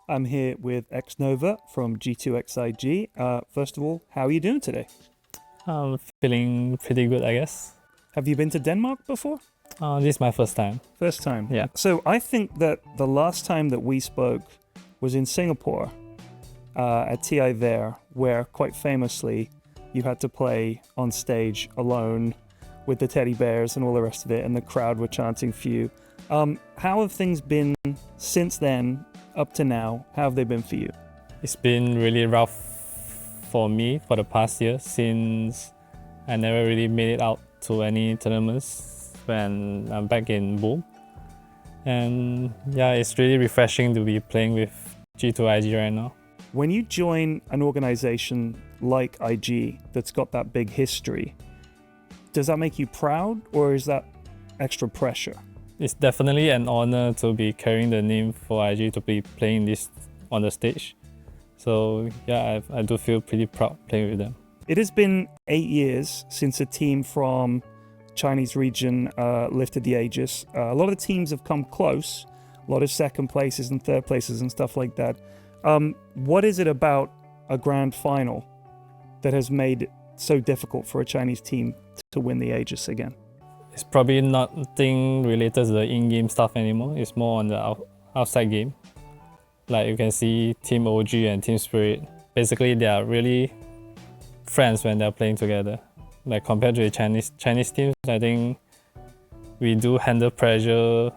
I'm here with Xnova from G2.iG. First of all, how are you doing today? I'm feeling pretty good, I guess. Have you been to Denmark before? This is my first time. First time? Yeah. So I think that the last time that we spoke was in Singapore at TI there, where quite famously you had to play on stage alone with the teddy bears and all the rest of it, and the crowd were chanting for you. How have things been since then up to now? How have they been for you? It's been really rough for me for the past year since I never really made it out to any tournaments when I'm back in Boom. And yeah, it's really refreshing to be playing with G2.iG right now. When you join an organization like IG that's got that big history, does that make you proud, or is that extra pressure? It's definitely an honor to be carrying the name for IG, to be playing this on the stage. So yeah, I do feel pretty proud playing with them. It has been 8 years since a team from Chinese region lifted the Aegis. A lot of the teams have come close, a lot of second places and third places and stuff like that. What is it about a grand final that has made it so difficult for a Chinese team to win the Aegis again? It's probably nothing related to the in-game stuff anymore. It's more on the outside game. Like you can see Team OG and Team Spirit. Basically, they are really friends when they're playing together. Like compared to the Chinese teams, I think we do handle pressure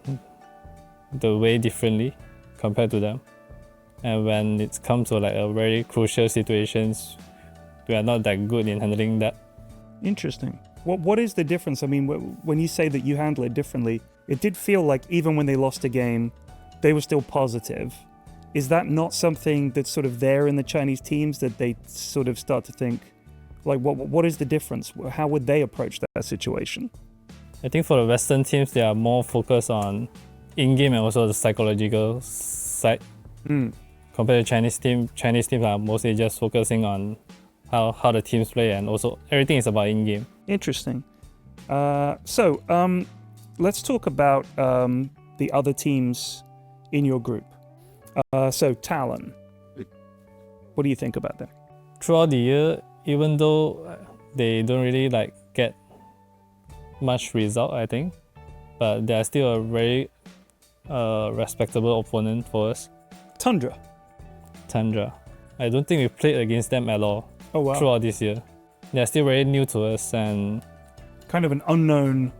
the way differently compared to them. And when it comes to like a very crucial situations, we are not that good in handling that. Interesting. What is the difference? I mean, when you say that you handle it differently, it did feel like even when they lost a game, they were still positive. Is that not something that's sort of there in the Chinese teams, that they sort of start to think, like, what is the difference? How would they approach that situation? I think for the Western teams, they are more focused on in-game and also the psychological side. Compared to Chinese teams are mostly just focusing on how the teams play, and also everything is about in-game. Interesting. Let's talk about the other teams in your group. So Talon, what do you think about that? Throughout the year, even though they don't really like get much result, I think, but they are still a very respectable opponent for us. Tundra. I don't think we played against them at all throughout this year. They're still very new to us and kind of an unknown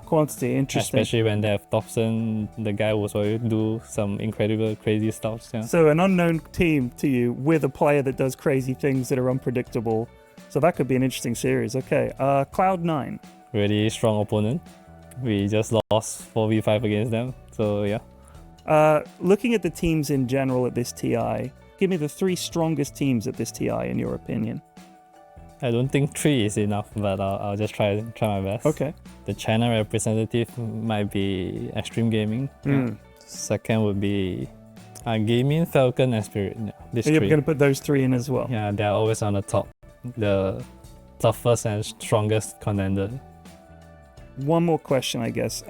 quantity. Interesting. Especially when they have Dobson, the guy who will do some incredible, crazy stuff. Yeah. So an unknown team to you with a player that does crazy things that are unpredictable. So that could be an interesting series. Okay, Cloud9. Really strong opponent. We just lost 4v5 against them. So yeah. Looking at the teams in general at this TI, give me the 3 strongest teams at this TI in your opinion. I don't think 3 is enough, but I'll just try my best. Okay. The China representative might be Extreme Gaming. Second would be Gaming, Falcon, and Spirit. Yeah, so you're going to put those 3 in as well? Yeah, they're always on the top. The toughest and strongest contender. One more question, I guess.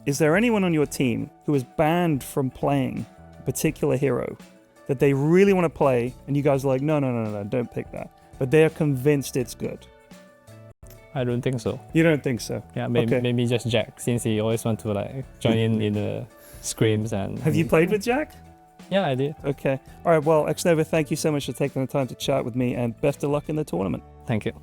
Is there anyone on your team who is banned from playing a particular hero that they really want to play, and you guys are like, no, don't pick that, but they are convinced it's good? I don't think so. You don't think so? Yeah, maybe just Jack, since he always wants to like join in the scrims. And have you played with Jack? Yeah, I did. Okay. All right, well, Xnova, thank you so much for taking the time to chat with me, and best of luck in the tournament. Thank you.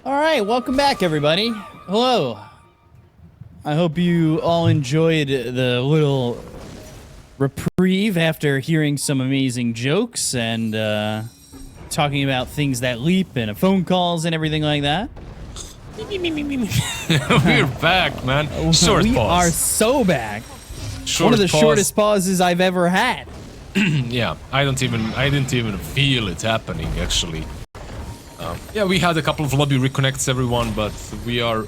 All right, welcome back, everybody. Hello. I hope you all enjoyed the little reprieve after hearing some amazing jokes and talking about things that leap and phone calls and everything like that. We're back, man. Short we pause. are so back. Short One of the pause. shortest pauses I've ever had. Yeah, I didn't even feel it happening, actually. Yeah, we had a couple of lobby reconnects, everyone, but we are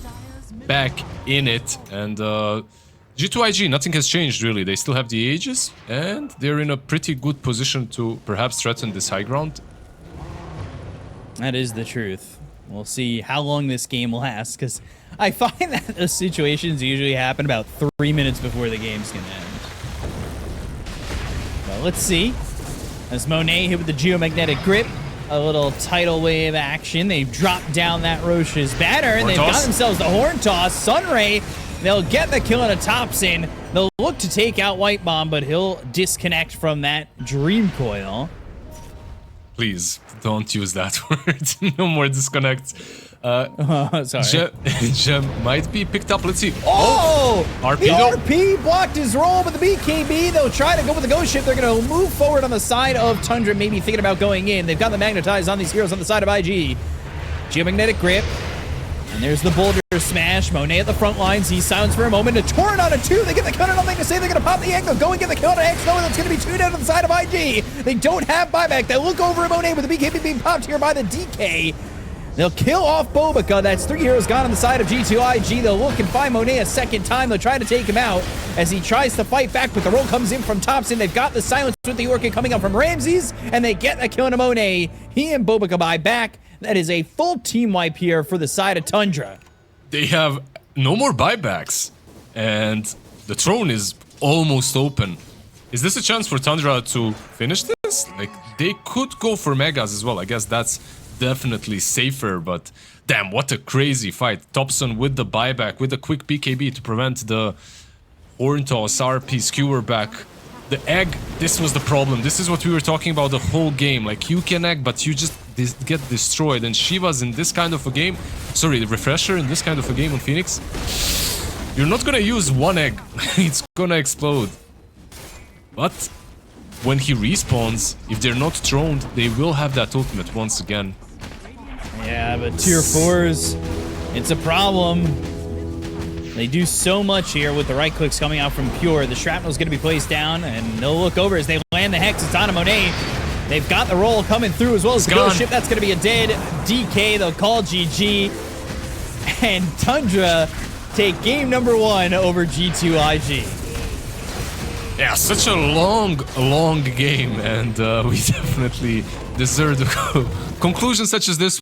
back in it. And G2.iG, nothing has changed, really. They still have the ages, and they're in a pretty good position to perhaps threaten this high ground. That is the truth. We'll see how long this game lasts, because I find that those situations usually happen about 3 minutes before the game's gonna end. Well, let's see. As Monet hit with the geomagnetic grip, a little tidal wave action. They've dropped down that Roche's banner, and they've got themselves the horn toss. Sunray, they'll get the kill on a Thompson. They'll look to take out White Bomb, but he'll disconnect from that Dream Coil. Please, don't use that word. No more disconnects. Sorry. Gem might be picked up. Let's see. Oh! RP The though. RP blocked his roll, but the BKB, they'll try to go with the ghost ship. They're going to move forward on the side of Tundra, maybe thinking about going in. They've got the magnetize on these heroes on the side of IG. Geomagnetic grip. And there's the boulder smash. Monet at the front lines. He's silenced for a moment. A torrent on a 2. They get the counter. Nothing to say. They're going to pop the egg. They'll go and get the kill on X. No, that's going to be 2 down to the side of IG. They don't have buyback. They look over at Monet with the BKB being popped here by the DK. They'll kill off Bobica. That's 3 heroes gone on the side of G2.iG. They'll look and find Monet a second time. They'll try to take him out as he tries to fight back, but the roll comes in from Thompson. They've got the silence with the Orchid coming up from Ramses, and they get the kill on Monet. He and Bobica buy back. That is a full team wipe here for the side of Tundra. They have no more buybacks, and the throne is almost open. Is this a chance for Tundra to finish this? Like, they could go for Megas as well. I guess that's definitely safer, but damn, what a crazy fight. Thompson with the buyback, with a quick BKB to prevent the Horn Toss, RP skewer back. The egg, this was the problem. This is what we were talking about the whole game. Like, you can egg, but you just get destroyed. And Shiva's in this kind of a game, sorry, the Refresher in this kind of a game on Phoenix, you're not gonna use one egg. It's gonna explode. But when he respawns, if they're not throned, they will have that ultimate once again. Yeah, but tier 4s, it's a problem. They do so much here with the right clicks coming out from Pure. The shrapnel's going to be placed down, and they'll look over as they land the Hex. It's on Monet. They've got the roll coming through as well as the ghost ship. That's going to be a dead DK. They'll call GG. And Tundra take game number 1 over G2.iG. Yeah, such a long game, and we definitely deserve the conclusion such as this